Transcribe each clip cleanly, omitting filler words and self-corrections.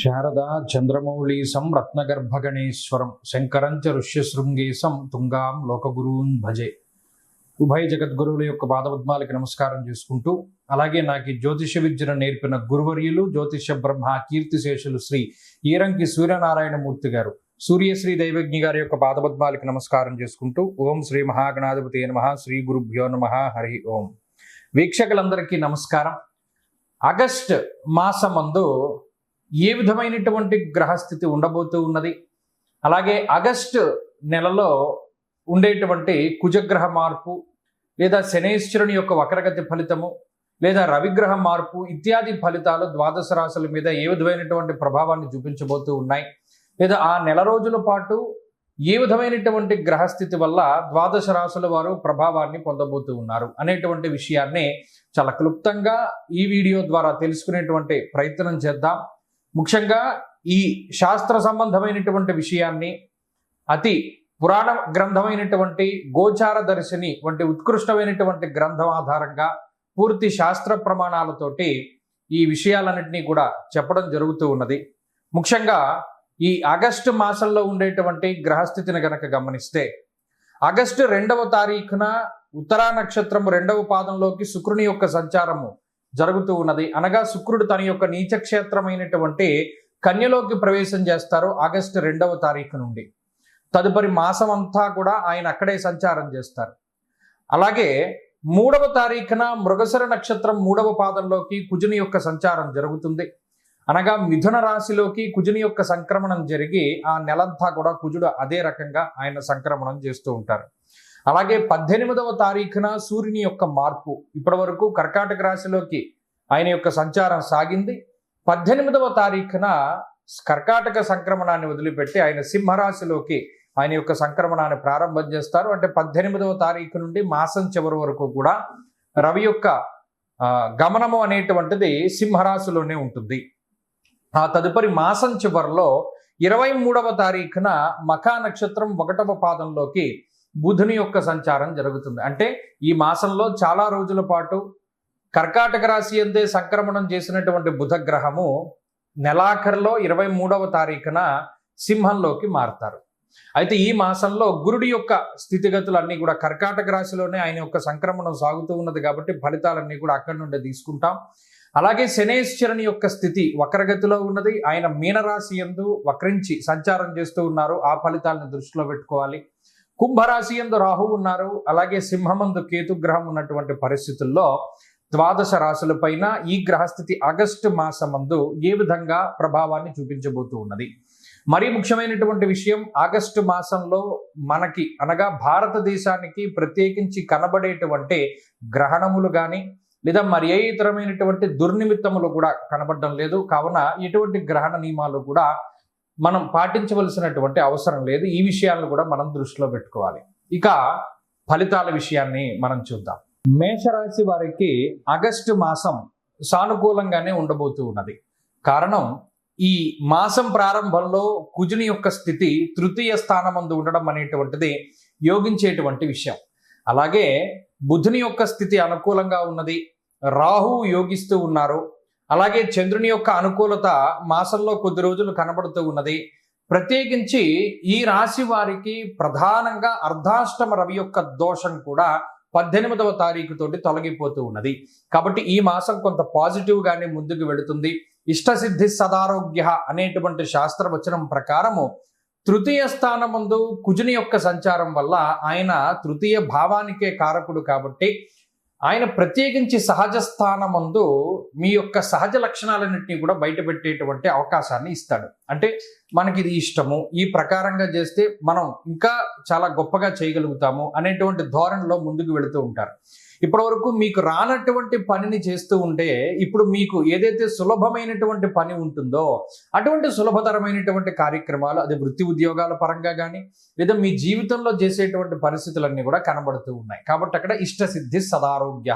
శారదా చంద్రమౌళీసం రత్నగర్భగణేశ్వరం శంకరంచ ఋష్యశృంగేశం తుంగాం లోకగురూన్ భజే. ఉభయ జగద్గురువుల యొక్క పాదపద్మాలకి నమస్కారం చేసుకుంటూ, అలాగే నాకు జ్యోతిష విద్యను నేర్పిన గురువర్యులు జ్యోతిష బ్రహ్మ కీర్తిశేషులు శ్రీ ఈరంకి సూర్యనారాయణమూర్తి గారు, సూర్యశ్రీ దైవజ్ఞి గారి యొక్క పాదపద్మాలకి నమస్కారం చేసుకుంటూ, ఓం శ్రీ మహాగణాధిపతి నమః, శ్రీ గురుభ్యో నమః, హరి ఓం. వీక్షకులందరికీ నమస్కారం. ఆగస్ట్ మాసమందు ఏ విధమైనటువంటి గ్రహస్థితి ఉండబోతూ ఉన్నది, అలాగే ఆగస్టు నెలలో ఉండేటువంటి కుజగ్రహ మార్పు లేదా శనేశ్వరుని యొక్క వక్రగతి ఫలితము లేదా రవిగ్రహ మార్పు ఇత్యాది ఫలితాలు ద్వాదశ రాశుల మీద ఏ విధమైనటువంటి ప్రభావాన్ని చూపించబోతూ ఉన్నాయి, లేదా ఆ నెల రోజుల పాటు ఏ విధమైనటువంటి గ్రహస్థితి వల్ల ద్వాదశ రాశుల వారు ప్రభావాన్ని పొందబోతూ ఉన్నారు అనేటువంటి విషయాన్ని చాలా క్లుప్తంగా ఈ వీడియో ద్వారా తెలుసుకునేటువంటి ప్రయత్నం చేద్దాం. ముఖ్యంగా ఈ శాస్త్ర సంబంధమైనటువంటి విషయాన్ని అతి పురాణ గ్రంథమైనటువంటి గోచార దర్శిని వంటి ఉత్కృష్టమైనటువంటి గ్రంథం ఆధారంగా పూర్తి శాస్త్ర ప్రమాణాలతోటి ఈ విషయాలన్నింటినీ కూడా చెప్పడం జరుగుతూ ఉన్నది. ముఖ్యంగా ఈ ఆగస్టు మాసంలో ఉండేటువంటి గ్రహస్థితిని గనక గమనిస్తే, ఆగస్టు 2వ తారీఖున ఉత్తరా నక్షత్రం 2వ పాదంలోకి శుక్రుని యొక్క సంచారము జరుగుతూ ఉన్నది. అనగా శుక్రుడు తన యొక్క నీచక్షేత్రమైనటువంటి కన్యలోకి ప్రవేశం చేస్తారు ఆగస్టు 2వ తారీఖు నుండి. తదుపరి మాసం అంతా కూడా ఆయన అక్కడే సంచారం చేస్తారు. అలాగే 3వ తారీఖున మృగశిర నక్షత్రం 3వ పాదంలోకి కుజుని యొక్క సంచారం జరుగుతుంది. అనగా మిథున రాశిలోకి కుజుని యొక్క సంక్రమణం జరిగి ఆ నెలంతా కూడా కుజుడు అదే రకంగా ఆయన సంక్రమణం చేస్తూ ఉంటారు. అలాగే 18వ తారీఖున సూర్యుని యొక్క మార్పు, ఇప్పటి వరకు కర్కాటక రాశిలోకి ఆయన యొక్క సంచారం సాగింది. 18వ తారీఖున కర్కాటక సంక్రమణాన్ని వదిలిపెట్టి ఆయన సింహరాశిలోకి ఆయన యొక్క సంక్రమణాన్ని ప్రారంభం చేస్తారు. అంటే 18వ తారీఖు నుండి మాసం చివరి వరకు కూడా రవి యొక్క గమనము అనేటువంటిది సింహరాశిలోనే ఉంటుంది. ఆ తదుపరి మాసం చివరిలో 23వ తారీఖున మఖా నక్షత్రం 1వ పాదంలోకి బుధుని యొక్క సంచారం జరుగుతుంది. అంటే ఈ మాసంలో చాలా రోజుల పాటు కర్కాటక రాశి అందే సంక్రమణం చేసినటువంటి బుధ గ్రహము నెలాఖరులో 23వ తారీఖున సింహంలోకి మారుతారు. అయితే ఈ మాసంలో గురుడి యొక్క స్థితిగతులన్నీ కూడా కర్కాటక రాశిలోనే ఆయన యొక్క సంక్రమణం సాగుతూ ఉన్నది కాబట్టి ఫలితాలన్నీ కూడా అక్కడి నుండి తీసుకుంటాం. అలాగే శనేశ్వరుని యొక్క స్థితి వక్రగతిలో ఉన్నది. ఆయన మీనరాశి యందు వక్రించి సంచారం చేస్తూ ఉన్నారు. ఆ ఫలితాలను దృష్టిలో పెట్టుకోవాలి. కుంభరాశి యందు రాహు ఉన్నారు. అలాగే సింహమందు కేతుగ్రహం ఉన్నటువంటి పరిస్థితుల్లో ద్వాదశ రాశుల పైన ఈ గ్రహస్థితి ఆగస్టు మాసమందు ఏ విధంగా ప్రభావాన్ని చూపించబోతూ ఉన్నది. మరీ ముఖ్యమైనటువంటి విషయం, ఆగస్టు మాసంలో మనకి అనగా భారతదేశానికి ప్రత్యేకించి కనబడేటువంటి గ్రహణములు కానీ లేదా మరి ఏ ఇతరమైనటువంటి దుర్నిమిత్తములు కూడా కనబడడం లేదు. కావున ఎటువంటి గ్రహణ నియమాలు కూడా మనం పాటించవలసినటువంటి అవసరం లేదు. ఈ విషయాలను కూడా మనం దృష్టిలో పెట్టుకోవాలి. ఇక ఫలితాల విషయాన్ని మనం చూద్దాం. మేషరాశి వారికి ఆగస్టు మాసం సానుకూలంగానే ఉండబోతూ ఉన్నది. కారణం, ఈ మాసం ప్రారంభంలో కుజుని యొక్క స్థితి తృతీయ స్థానమందు ఉండడం అనేటువంటిది యోగించేటువంటి విషయం. అలాగే బుధుని యొక్క స్థితి అనుకూలంగా ఉన్నది. రాహు యోగిస్తూ ఉన్నారు. అలాగే చంద్రుని యొక్క అనుకూలత మాసంలో కొద్ది రోజులు కనబడుతూ ఉన్నది. ప్రత్యేకించి ఈ రాశి వారికి ప్రధానంగా అర్ధాష్టమ రవి యొక్క దోషం కూడా 18వ తారీఖు తోటి తొలగిపోతూ ఉన్నది. కాబట్టి ఈ మాసం కొంత పాజిటివ్ గానే ముందుకు వెళుతుంది. ఇష్టసిద్ధి సదారోగ్య అనేటువంటి శాస్త్రవచనం ప్రకారము తృతీయ స్థానమందు కుజుని యొక్క సంచారం వల్ల ఆయన తృతీయ భావానికే కారకుడు కాబట్టి ఆయన ప్రత్యేకించి సహజ స్థానమందు మీ యొక్క సహజ లక్షణాలన్నింటినీ కూడా బయటపెట్టేటువంటి అవకాశాన్ని ఇస్తాడు. అంటే మనకి ఇది ఇష్టము, ఈ ప్రకారంగా చేస్తే మనం ఇంకా చాలా గొప్పగా చేయగలుగుతాము అనేటువంటి ధోరణిలో ముందుకు వెళుతూ ఉంటారు. ఇప్పటి వరకు మీకు రానటువంటి పనిని చేస్తూ ఉంటే ఇప్పుడు మీకు ఏదైతే సులభమైనటువంటి పని ఉంటుందో అటువంటి సులభతరమైనటువంటి కార్యక్రమాలు, అది వృత్తి ఉద్యోగాల పరంగా కానీ లేదా మీ జీవితంలో చేసేటువంటి పరిస్థితులన్నీ కూడా కనబడుతూ ఉన్నాయి. కాబట్టి అక్కడ ఇష్టసిద్ధి సదారోగ్య.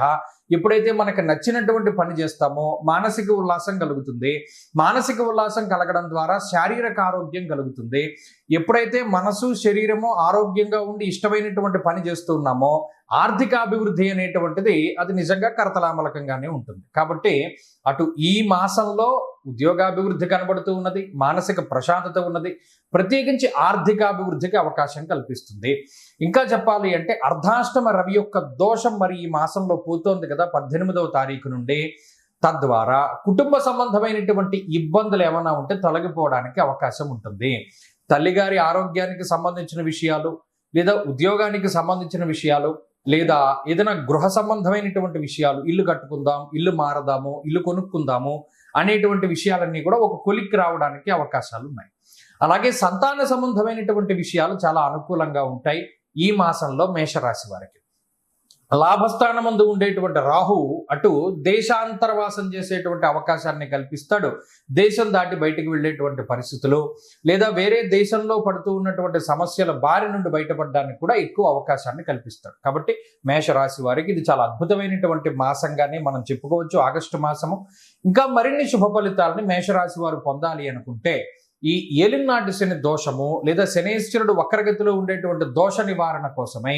ఎప్పుడైతే మనకు నచ్చినటువంటి పని చేస్తామో మానసిక ఉల్లాసం కలుగుతుంది. మానసిక ఉల్లాసం కలగడం ద్వారా శారీరక ఆరోగ్యం కలుగుతుంది. ఎప్పుడైతే మనసు శరీరము ఆరోగ్యంగా ఉండి ఇష్టమైనటువంటి పని చేస్తున్నామో ఆర్థికాభివృద్ధి అనేటువంటిది అది నిజంగా కరతలామలకంగానే ఉంటుంది. కాబట్టి అటు ఈ మాసంలో ఉద్యోగాభివృద్ధి కనబడుతూ ఉన్నది, మానసిక ప్రశాంతత ఉన్నది, ప్రత్యేకించి ఆర్థికాభివృద్ధికి అవకాశం కల్పిస్తుంది. ఇంకా చెప్పాలి అంటే అర్ధాష్టమ రవి యొక్క దోషం మరి ఈ మాసంలో పోతోంది కదా 18వ తారీఖు నుండి. తద్వారా కుటుంబ సంబంధమైనటువంటి ఇబ్బందులు ఏమైనా ఉంటే తొలగిపోవడానికి అవకాశం ఉంటుంది. తల్లిగారి ఆరోగ్యానికి సంబంధించిన విషయాలు, లేదా ఉద్యోగానికి సంబంధించిన విషయాలు, లేదా ఏదైనా గృహ సంబంధమైనటువంటి విషయాలు, ఇల్లు కట్టుకుందాం, ఇల్లు మారదాము, ఇల్లు కొనుక్కుందాము అనేటువంటి విషయాలన్నీ కూడా ఒక కొలిక్కి రావడానికి అవకాశాలు ఉన్నాయి. అలాగే సంతాన సంబంధమైనటువంటి విషయాలు చాలా అనుకూలంగా ఉంటాయి ఈ మాసంలో మేషరాశి వారికి. లాభస్థానమందు ఉండేటువంటి రాహు అటు దేశాంతరవాసం చేసేటువంటి అవకాశాన్ని కల్పిస్తాడు. దేశం దాటి బయటికి వెళ్ళేటువంటి పరిస్థితులు, లేదా వేరే దేశంలో పడుతూ ఉన్నటువంటి సమస్యల బారి నుండి బయటపడడానికి కూడా ఎక్కువ అవకాశాన్ని కల్పిస్తాడు. కాబట్టి మేషరాశి వారికి ఇది చాలా అద్భుతమైనటువంటి మాసంగానే మనం చెప్పుకోవచ్చు. ఆగస్టు మాసము. ఇంకా మరిన్ని శుభ ఫలితాలని మేషరాశి వారు పొందాలి అనుకుంటే ఈ ఏలినాటి శని దోషము, లేదా శనేశ్వరుడు వక్రగతిలో ఉండేటువంటి దోష నివారణ కోసమై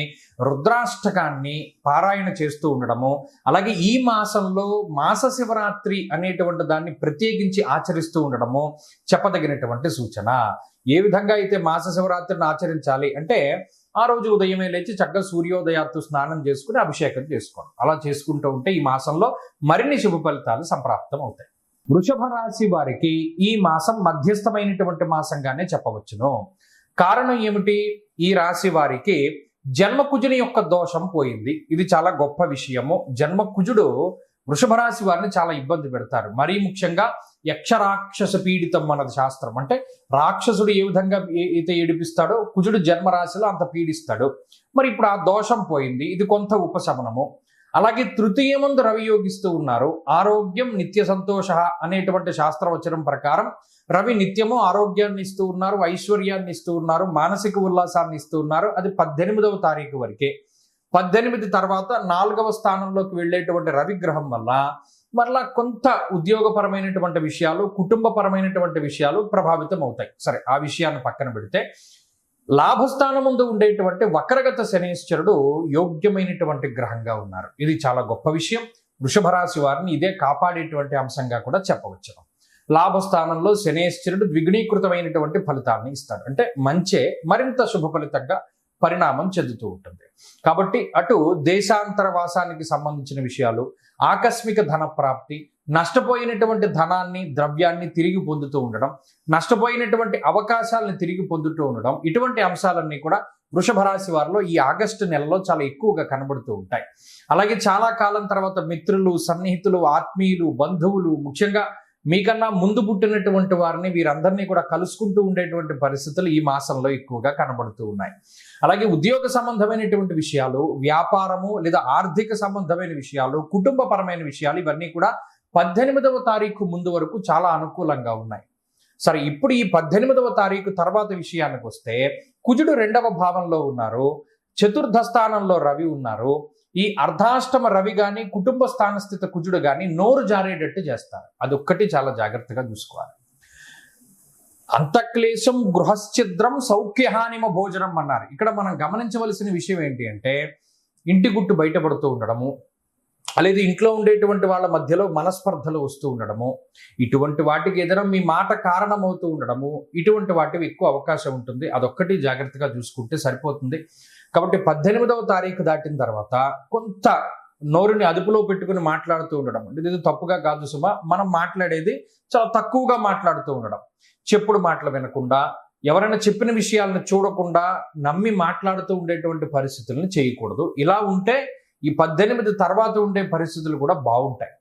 రుద్రాష్టకాన్ని పారాయణ చేస్తూ ఉండడము, అలాగే ఈ మాసంలో మాస శివరాత్రి అనేటువంటి దాన్ని ప్రత్యేకించి ఆచరిస్తూ ఉండడము చెప్పదగినటువంటి సూచన. ఏ విధంగా అయితే మాస శివరాత్రిని ఆచరించాలి అంటే ఆ రోజు ఉదయమే లేచి చక్కగా సూర్యోదయాత్తు స్నానం చేసుకుని అభిషేకం చేసుకోవడం, అలా చేసుకుంటూ ఉంటే ఈ మాసంలో మరిన్ని శుభ ఫలితాలు సంప్రాప్తం అవుతాయి. వృషభ రాశి వారికి ఈ మాసం మధ్యస్థమైనటువంటి మాసంగానే చెప్పవచ్చును. కారణం ఏమిటి? ఈ రాశి వారికి జన్మకుజుని యొక్క దోషం పోయింది. ఇది చాలా గొప్ప విషయము. జన్మకుజుడు వృషభ రాశి వారిని చాలా ఇబ్బంది పెడతారు. మరీ ముఖ్యంగా యక్షరాక్షస పీడితం అన్నది శాస్త్రం. అంటే రాక్షసుడు ఏ విధంగా అయితే ఏడిపిస్తాడో కుజుడు జన్మరాశిలో అంత పీడిస్తాడు. మరి ఇప్పుడు ఆ దోషం పోయింది, ఇది కొంత ఉపశమనము. అలాగే తృతీయమందు రవి యోగిస్తూ ఉన్నారు. ఆరోగ్యం నిత్య సంతోష అనేటువంటి శాస్త్రవచనం ప్రకారం రవి నిత్యము ఆరోగ్యాన్ని ఇస్తూ ఉన్నారు, ఐశ్వర్యాన్ని ఇస్తూ ఉన్నారు, మానసిక ఉల్లాసాన్ని ఇస్తూ ఉన్నారు. అది 18వ తారీఖు వరకే. 18 తర్వాత 4వ స్థానంలోకి వెళ్ళేటువంటి రవిగ్రహం వల్ల మరలా కొంత ఉద్యోగపరమైనటువంటి విషయాలు, కుటుంబపరమైనటువంటి విషయాలు ప్రభావితం అవుతాయి. సరే, ఆ విషయాన్ని పక్కన పెడితే లాభస్థానం ముందు ఉండేటువంటి వక్రగత శనేశ్వరుడు యోగ్యమైనటువంటి గ్రహంగా ఉన్నారు. ఇది చాలా గొప్ప విషయం. వృషభ రాశి వారిని ఇదే కాపాడేటువంటి అంశంగా కూడా చెప్పవచ్చు. లాభస్థానంలో శనేశ్వరుడు ద్విగుణీకృతమైనటువంటి ఫలితాన్ని ఇస్తాడు. అంటే మంచే మరింత శుభ ఫలితంగా పరిణామం చెందుతూ ఉంటుంది. కాబట్టి అటు దేశాంతర వాసానికి సంబంధించిన విషయాలు, ఆకస్మిక ధన ప్రాప్తి, నష్టపోయినటువంటి ధనాన్ని, ద్రవ్యాన్ని తిరిగి పొందుతూ ఉండడం, నష్టపోయినటువంటి అవకాశాలను తిరిగి పొందుతూ ఉండడం, ఇటువంటి అంశాలన్నీ కూడా వృషభ రాశి వారిలో ఈ ఆగస్టు నెలలో చాలా ఎక్కువగా కనబడుతూ ఉంటాయి. అలాగే చాలా కాలం తర్వాత మిత్రులు, సన్నిహితులు, ఆత్మీయులు, బంధువులు, ముఖ్యంగా మీకన్నా ముందు పుట్టినటువంటి వారిని వీరందరినీ కూడా కలుసుకుంటూ ఉండేటువంటి పరిస్థితులు ఈ మాసంలో ఎక్కువగా కనబడుతూ ఉన్నాయి. అలాగే ఉద్యోగ సంబంధమైనటువంటి విషయాలు, వ్యాపారము లేదా ఆర్థిక సంబంధమైన విషయాలు, కుటుంబపరమైన విషయాలు, ఇవన్నీ కూడా 18వ తారీఖు ముందు వరకు చాలా అనుకూలంగా ఉన్నాయి. సరే, ఇప్పుడు ఈ 18వ తారీఖు తర్వాత విషయానికి వస్తే కుజుడు 2వ భావంలో ఉన్నారు, చతుర్థ స్థానంలో రవి ఉన్నారు. ఈ అర్ధాష్టమ రవి గాని, కుటుంబ స్థానస్థిత కుజుడు గాని నోరు జారేటట్టు చేస్తారు. అదొక్కటి చాలా జాగ్రత్తగా చూసుకోవాలి. అంతక్లేశం గృహశ్చిద్రం సౌఖ్యహానిమ భోజనం అన్నారు. ఇక్కడ మనం గమనించవలసిన విషయం ఏంటి అంటే ఇంటి గుట్టు బయటపడుతూ ఉండడము, లేదా ఇంట్లో ఉండేటువంటి వాళ్ళ మధ్యలో మనస్పర్ధలు వస్తూ ఉండడము, ఇటువంటి వాటికి ఏదైనా మీ మాట కారణమవుతూ ఉండడము, ఇటువంటి వాటికి ఎక్కువ అవకాశం ఉంటుంది. అదొక్కటి జాగ్రత్తగా చూసుకుంటే సరిపోతుంది. కాబట్టి 18వ తారీఖు దాటిన తర్వాత కొంత నోరుని అదుపులో పెట్టుకుని మాట్లాడుతూ ఉండడం. ఇది తప్పుగా కాదు సుమా, మనం మాట్లాడేది చాలా తక్కువగా మాట్లాడుతూ ఉండడం, చెప్పుడు మాటలు వినకుండా, ఎవరైనా చెప్పిన విషయాలను చూడకుండా నమ్మి మాట్లాడుతూ ఉండేటువంటి పరిస్థితులను చేయకూడదు. ఇలా ఉంటే ఈ 18 తర్వాత ఉండే పరిస్థితులు కూడా బాగుంటాయి.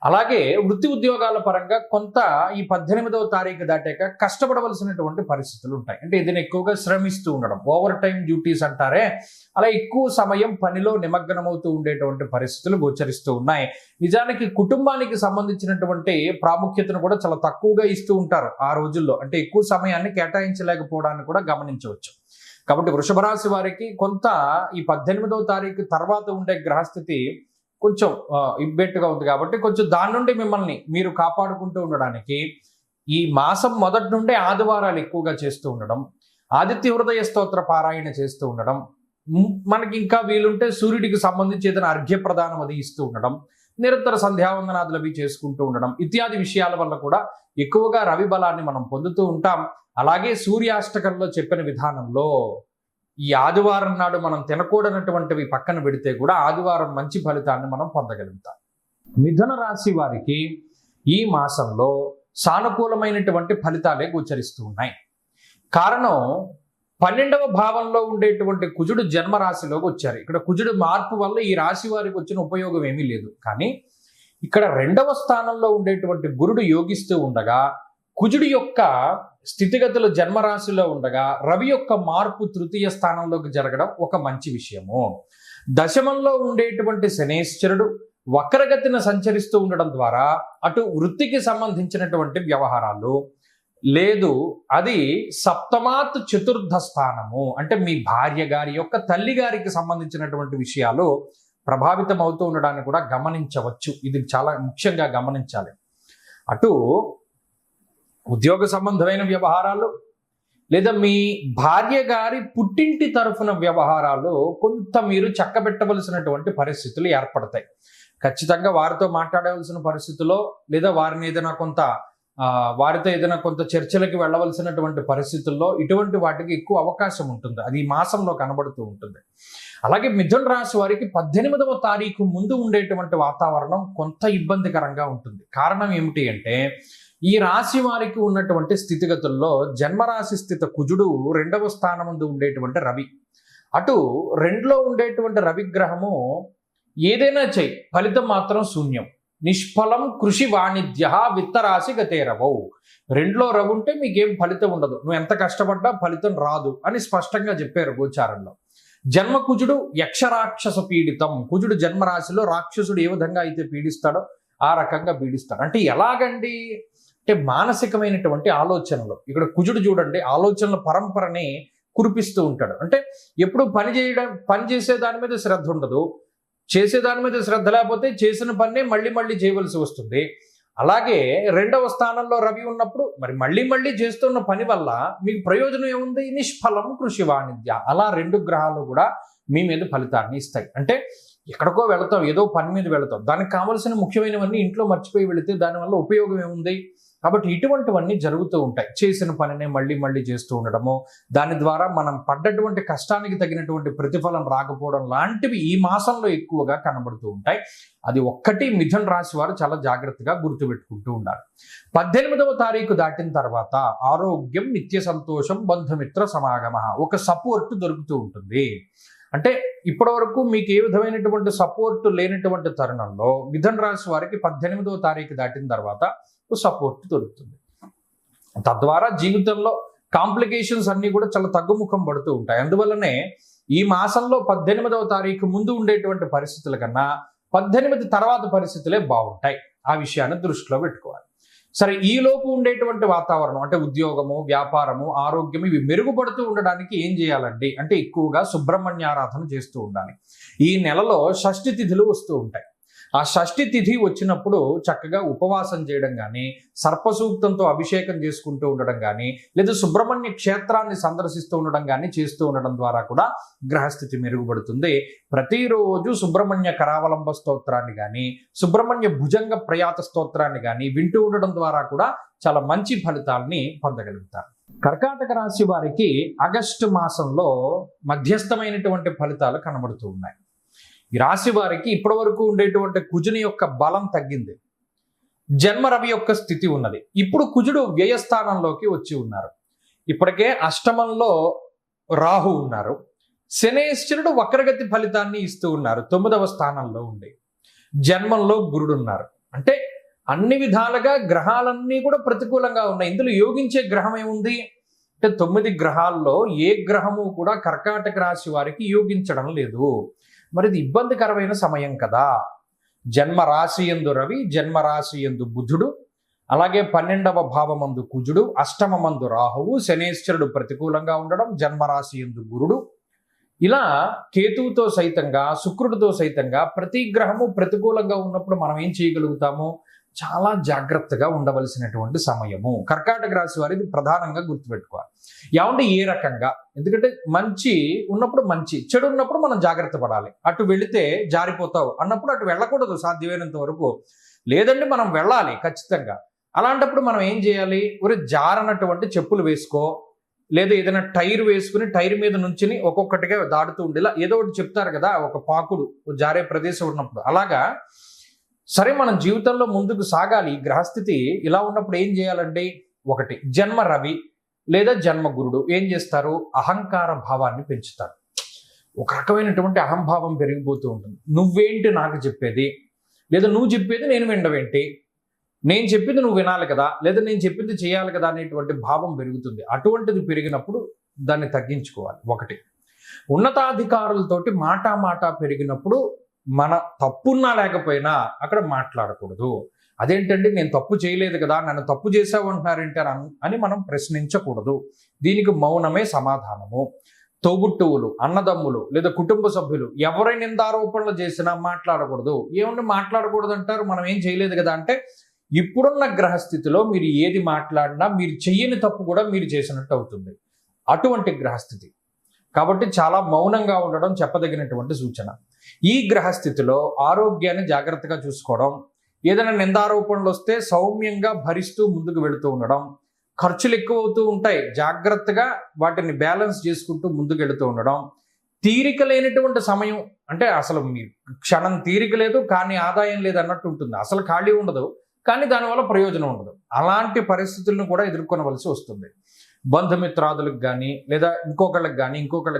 అలాగే వృత్తి ఉద్యోగాల పరంగా కొంత ఈ 18వ తారీఖు దాటాక కష్టపడవలసినటువంటి పరిస్థితులు ఉంటాయి. అంటే ఏదైనా ఎక్కువగా శ్రమిస్తూ ఉండడం, ఓవర్ టైం డ్యూటీస్ అంటారే, అలా ఎక్కువ సమయం పనిలో నిమగ్నమవుతూ ఉండేటువంటి పరిస్థితులు గోచరిస్తూ ఉన్నాయి. నిజానికి కుటుంబానికి సంబంధించినటువంటి ప్రాముఖ్యతను కూడా చాలా తక్కువగా ఇస్తూ ఉంటారు ఆ రోజుల్లో. అంటే ఎక్కువ సమయాన్ని కేటాయించలేకపోవడాన్ని కూడా గమనించవచ్చు. కాబట్టి వృషభ రాశి వారికి కొంత ఈ 18వ తారీఖు తర్వాత ఉండే గ్రహస్థితి కొంచెం ఇబ్బెట్టుగా ఉంది. కాబట్టి కొంచెం దాని నుండి మిమ్మల్ని మీరు కాపాడుకుంటూ ఉండడానికి ఈ మాసం మొదటి నుండే ఆదివారాలు ఎక్కువగా చేస్తూ ఉండడం, ఆదిత్య హృదయ స్తోత్ర పారాయణ చేస్తూ ఉండడం, మనకి ఇంకా వీలుంటే సూర్యుడికి సంబంధించి ఏదైనా అర్ఘ్య ప్రదానం అది ఇస్తూ ఉండడం, నిరంతర సంధ్యావందనాదులు అవి చేసుకుంటూ ఉండడం ఇత్యాది విషయాల వల్ల కూడా ఎక్కువగా రవి బలాన్ని మనం పొందుతూ ఉంటాం. అలాగే సూర్యాష్టకంలో చెప్పిన విధానంలో ఈ ఆదివారం నాడు మనం తినకూడనటువంటివి పక్కన పెడితే కూడా ఆదివారం మంచి ఫలితాన్ని మనం పొందగలుగుతాం. మిథున రాశి వారికి ఈ మాసంలో సానుకూలమైనటువంటి ఫలితాలే గోచరిస్తూ ఉన్నాయి. కారణం 12వ భావంలో ఉండేటువంటి కుజుడు జన్మరాశిలోకి వచ్చారు. ఇక్కడ కుజుడు మార్పు వల్ల ఈ రాశి వారికి వచ్చిన ఉపయోగం ఏమీ లేదు. కానీ ఇక్కడ 2వ స్థానంలో ఉండేటువంటి గురుడు యోగిస్తూ ఉండగా, కుజుడి యొక్క స్థితిగతులు జన్మరాశిలో ఉండగా రవి యొక్క మార్పు తృతీయ స్థానంలోకి జరగడం ఒక మంచి విషయము. దశమంలో ఉండేటువంటి శనేశ్వరుడు వక్రగతిని సంచరిస్తూ ఉండడం ద్వారా అటు వృత్తికి సంబంధించినటువంటి వ్యవహారాలు లేదు, అది సప్తమాత్ చతుర్థ స్థానము అంటే మీ భార్య గారి యొక్క తల్లి గారికి సంబంధించినటువంటి విషయాలు ప్రభావితం అవుతూ ఉండడాన్ని కూడా గమనించవచ్చు. ఇది చాలా ముఖ్యంగా గమనించాలి. అటు ఉద్యోగ సంబంధమైన వ్యవహారాలు లేదా మీ భార్య గారి పుట్టింటి తరఫున వ్యవహారాలు కొంత మీరు చక్కబెట్టవలసినటువంటి పరిస్థితులు ఏర్పడతాయి. ఖచ్చితంగా వారితో మాట్లాడవలసిన పరిస్థితుల్లో లేదా వారితో ఏదైనా కొంత చర్చలకి వెళ్ళవలసినటువంటి పరిస్థితుల్లో ఇటువంటి వాటికి ఎక్కువ అవకాశం ఉంటుంది. అది ఈ మాసంలో కనబడుతూ ఉంటుంది. అలాగే మిథున రాశి వారికి 18వ తారీఖు ముందు ఉండేటువంటి వాతావరణం కొంత ఇబ్బందికరంగా ఉంటుంది. కారణం ఏమిటి అంటే ఈ రాశి వారికి ఉన్నటువంటి స్థితిగతుల్లో జన్మరాశి స్థిత కుజుడు 2వ స్థానం ముందు ఉండేటువంటి రవి, అటు 2లో ఉండేటువంటి రవిగ్రహము ఏదైనా చెయ్యి ఫలితం మాత్రం శూన్యం. నిష్ఫలం కృషి వాణిజ్య విత్తరాశి గతేరవవు. 2లో రవి ఉంటే మీకేం ఫలితం ఉండదు, నువ్వు ఎంత కష్టపడ్డా ఫలితం రాదు అని స్పష్టంగా చెప్పారు గోచారంలో. జన్మ కుజుడు యక్షరాక్షస పీడితం. కుజుడు జన్మరాశిలో రాక్షసుడు ఏ విధంగా అయితే పీడిస్తాడో ఆ రకంగా పీడిస్తాడు. అంటే ఎలాగండి అంటే మానసికమైనటువంటి ఆలోచనలు. ఇక్కడ కుజుడు చూడండి ఆలోచనల పరంపరని కురిపిస్తూ ఉంటాడు. అంటే ఎప్పుడు పని చేసే దాని మీద శ్రద్ధ ఉండదు, చేసే దాని మీద శ్రద్ధ లేకపోతే చేసిన పన్నే మళ్ళీ చేయవలసి వస్తుంది. అలాగే 2వ స్థానంలో రవి ఉన్నప్పుడు మరి మళ్ళీ చేస్తున్న పని వల్ల మీకు ప్రయోజనం ఏముంది? నిష్ఫలం కృషి వాణిజ్య. అలా 2 గ్రహాలు కూడా మీ మీద ఫలితాన్ని ఇస్తాయి. అంటే ఎక్కడికో వెళతాం, ఏదో పని మీద వెళతాం, దానికి కావలసిన ముఖ్యమైనవన్నీ ఇంట్లో మర్చిపోయి వెళితే దానివల్ల ఉపయోగం ఏముంది? కాబట్టి ఇటువంటివన్నీ జరుగుతూ ఉంటాయి. చేసిన పనినే మళ్ళీ చేస్తూ ఉండడము, దాని ద్వారా మనం పడ్డటువంటి కష్టానికి తగినటువంటి ప్రతిఫలం రాకపోవడం లాంటివి ఈ మాసంలో ఎక్కువగా కనబడుతూ ఉంటాయి. అది ఒక్కటి మిథున రాశి వారు చాలా జాగ్రత్తగా గుర్తుపెట్టుకుంటూ ఉండాలి. 18వ తారీఖు దాటిన తర్వాత ఆరోగ్యం, నిత్య సంతోషం, బంధుమిత్ర సమాగమ, ఒక సపోర్ట్ దొరుకుతూ ఉంటుంది. అంటే ఇప్పటి వరకు మీకు ఏ విధమైనటువంటి సపోర్ట్ లేనటువంటి తరుణంలో మిథున రాశి వారికి 18వ తారీఖు దాటిన తర్వాత సపోర్ట్ దొరుకుతుంది. తద్వారా జీవితంలో కాంప్లికేషన్స్ అన్ని కూడా చాలా తగ్గుముఖం పడుతూ ఉంటాయి. అందువల్లనే ఈ మాసంలో 18వ తారీఖు ముందు ఉండేటువంటి పరిస్థితుల కన్నా 18 తర్వాత పరిస్థితులే బాగుంటాయి. ఆ విషయాన్ని దృష్టిలో పెట్టుకోవాలి. సరే, ఈలోపు ఉండేటువంటి వాతావరణం అంటే ఉద్యోగము, వ్యాపారము, ఆరోగ్యం ఇవి మెరుగుపడుతూ ఉండడానికి ఏం చేయాలండి అంటే ఎక్కువగా సుబ్రహ్మణ్య ఆరాధన చేస్తూ ఉండాలి. ఈ నెలలో షష్ఠి తిథులు వస్తూ ఉంటాయి. ఆ షష్ఠి తిథి వచ్చినప్పుడు చక్కగా ఉపవాసం చేయడం కానీ, సర్పసూక్తంతో అభిషేకం చేసుకుంటూ ఉండడం కానీ, లేదా సుబ్రహ్మణ్య క్షేత్రాన్ని సందర్శిస్తూ ఉండడం కానీ చేస్తూ ఉండడం ద్వారా కూడా గ్రహస్థితి మెరుగుపడుతుంది. ప్రతిరోజు సుబ్రహ్మణ్య కరావలంబ స్తోత్రాన్ని కానీ, సుబ్రహ్మణ్య భుజంగ ప్రయాత స్తోత్రాన్ని కానీ వింటూ ఉండడం ద్వారా కూడా చాలా మంచి ఫలితాలని పొందగలుగుతారు. కర్కాటక రాశి వారికి ఆగస్టు మాసంలో మధ్యస్థమైనటువంటి ఫలితాలు కనబడుతూ ఉన్నాయి. ఈ రాశి వారికి ఇప్పటి వరకు ఉండేటువంటి కుజుని యొక్క బలం తగ్గింది. జన్మ రవి యొక్క స్థితి ఉన్నది. ఇప్పుడు కుజుడు వ్యయస్థానంలోకి వచ్చి ఉన్నారు. ఇప్పటికే అష్టమంలో రాహు ఉన్నారు. శనేశ్వరుడు వక్రగతి ఫలితాన్ని ఇస్తూ ఉన్నారు 9వ స్థానంలో ఉండి. జన్మంలో గురుడు ఉన్నారు. అంటే అన్ని విధాలుగా గ్రహాలన్నీ కూడా ప్రతికూలంగా ఉన్నాయి. ఇందులో యోగించే గ్రహం ఏముంది అంటే 9 గ్రహాల్లో ఏ గ్రహము కూడా కర్కాటక రాశి వారికి యోగించడం లేదు. మరి ఇది ఇబ్బందికరమైన సమయం కదా. జన్మరాశి యందు రవి, జన్మరాశి యందు బుధుడు, అలాగే 12వ భావమందు కుజుడు, అష్టమమందు రాహువు, శనేశ్వరుడు ప్రతికూలంగా ఉండడం, జన్మరాశి యందు గురుడు, ఇలా కేతువుతో సైతంగా, శుక్రుడితో సైతంగా ప్రతి గ్రహము ప్రతికూలంగా ఉన్నప్పుడు మనం ఏం చేయగలుగుతాము? చాలా జాగ్రత్తగా ఉండవలసినటువంటి సమయము. కర్కాటక రాశి వారు ఇది ప్రధానంగా గుర్తుపెట్టుకోవాలి. ఏమంటే ఏ రకంగా, ఎందుకంటే మంచి ఉన్నప్పుడు మంచి, చెడు ఉన్నప్పుడు మనం జాగ్రత్త పడాలి. అటు వెళితే జారిపోతావు అన్నప్పుడు అటు వెళ్ళకూడదు సాధ్యమైనంత వరకు. లేదంటే మనం వెళ్ళాలి ఖచ్చితంగా. అలాంటప్పుడు మనం ఏం చేయాలి? జారనటువంటి చెప్పులు వేసుకో, లేదా ఏదైనా టైర్ వేసుకుని టైర్ మీద నుంచుని ఒక్కొక్కటిగా దాడుతూ ఉండి, ఇలా ఏదో ఒకటి చెప్తారు కదా, ఒక పాకుడు జారే ప్రదేశం ఉన్నప్పుడు. అలాగా సరే, మనం జీవితంలో ముందుకు సాగాలి. ఈ గ్రహస్థితి ఇలా ఉన్నప్పుడు ఏం చేయాలండి? ఒకటి, జన్మ రవి లేదా జన్మ గురుడు ఏం చేస్తారు? అహంకార భావాన్ని పెంచుతారు. ఒక రకమైనటువంటి అహంభావం పెరిగిపోతూ ఉంటుంది. నువ్వేంటి నాకు చెప్పేది, లేదా నువ్వు చెప్పేది నేను వినడమేంటి, నేను చెప్పింది నువ్వు వినాలి కదా, లేదా నేను చెప్పింది చేయాలి కదా అనేటువంటి భావం పెరుగుతుంది. అటువంటిది పెరిగినప్పుడు దాన్ని తగ్గించుకోవాలి. ఒకటి, ఉన్నతాధికారులతోటి మాట పెరిగినప్పుడు మన తప్పున్నా లేకపోయినా అక్కడ మాట్లాడకూడదు. అదేంటండి, నేను తప్పు చేయలేదు కదా, నన్ను తప్పు చేసావు అంటున్నారేంటి అని మనం ప్రశ్నించకూడదు. దీనికి మౌనమే సమాధానము. తోబుట్టువులు, అన్నదమ్ములు లేదా కుటుంబ సభ్యులు ఎవరైనా నిందారోపణలు చేసినా మాట్లాడకూడదు. ఏమన్నా మాట్లాడకూడదు అంటారు, మనం ఏం చేయలేదు కదా అంటే, ఇప్పుడున్న గ్రహస్థితిలో మీరు ఏది మాట్లాడినా మీరు చెయ్యని తప్పు కూడా మీరు చేసినట్టు అవుతుంది. అటువంటి గ్రహస్థితి కాబట్టి చాలా మౌనంగా ఉండడం చెప్పదగినటువంటి సూచన. ఈ గ్రహస్థితిలో ఆరోగ్యాన్ని జాగ్రత్తగా చూసుకోవడం, ఏదైనా నిందారోపణలు వస్తే సౌమ్యంగా భరిస్తూ ముందుకు వెళుతూ ఉండడం, ఖర్చులు ఎక్కువ అవుతూ ఉంటాయి, జాగ్రత్తగా వాటిని బ్యాలెన్స్ చేసుకుంటూ ముందుకు వెళుతూ ఉండడం, తీరిక లేనటువంటి సమయం, అంటే అసలు మీరు క్షణం తీరిక లేదు కానీ ఆదాయం లేదు అన్నట్టు ఉంటుంది. అసలు ఖాళీ ఉండదు కానీ దానివల్ల ప్రయోజనం ఉండదు. అలాంటి పరిస్థితులను కూడా ఎదుర్కొనవలసి వస్తుంది. బంధుమిత్రాదులకు కానీ లేదా ఇంకొకళ్ళకి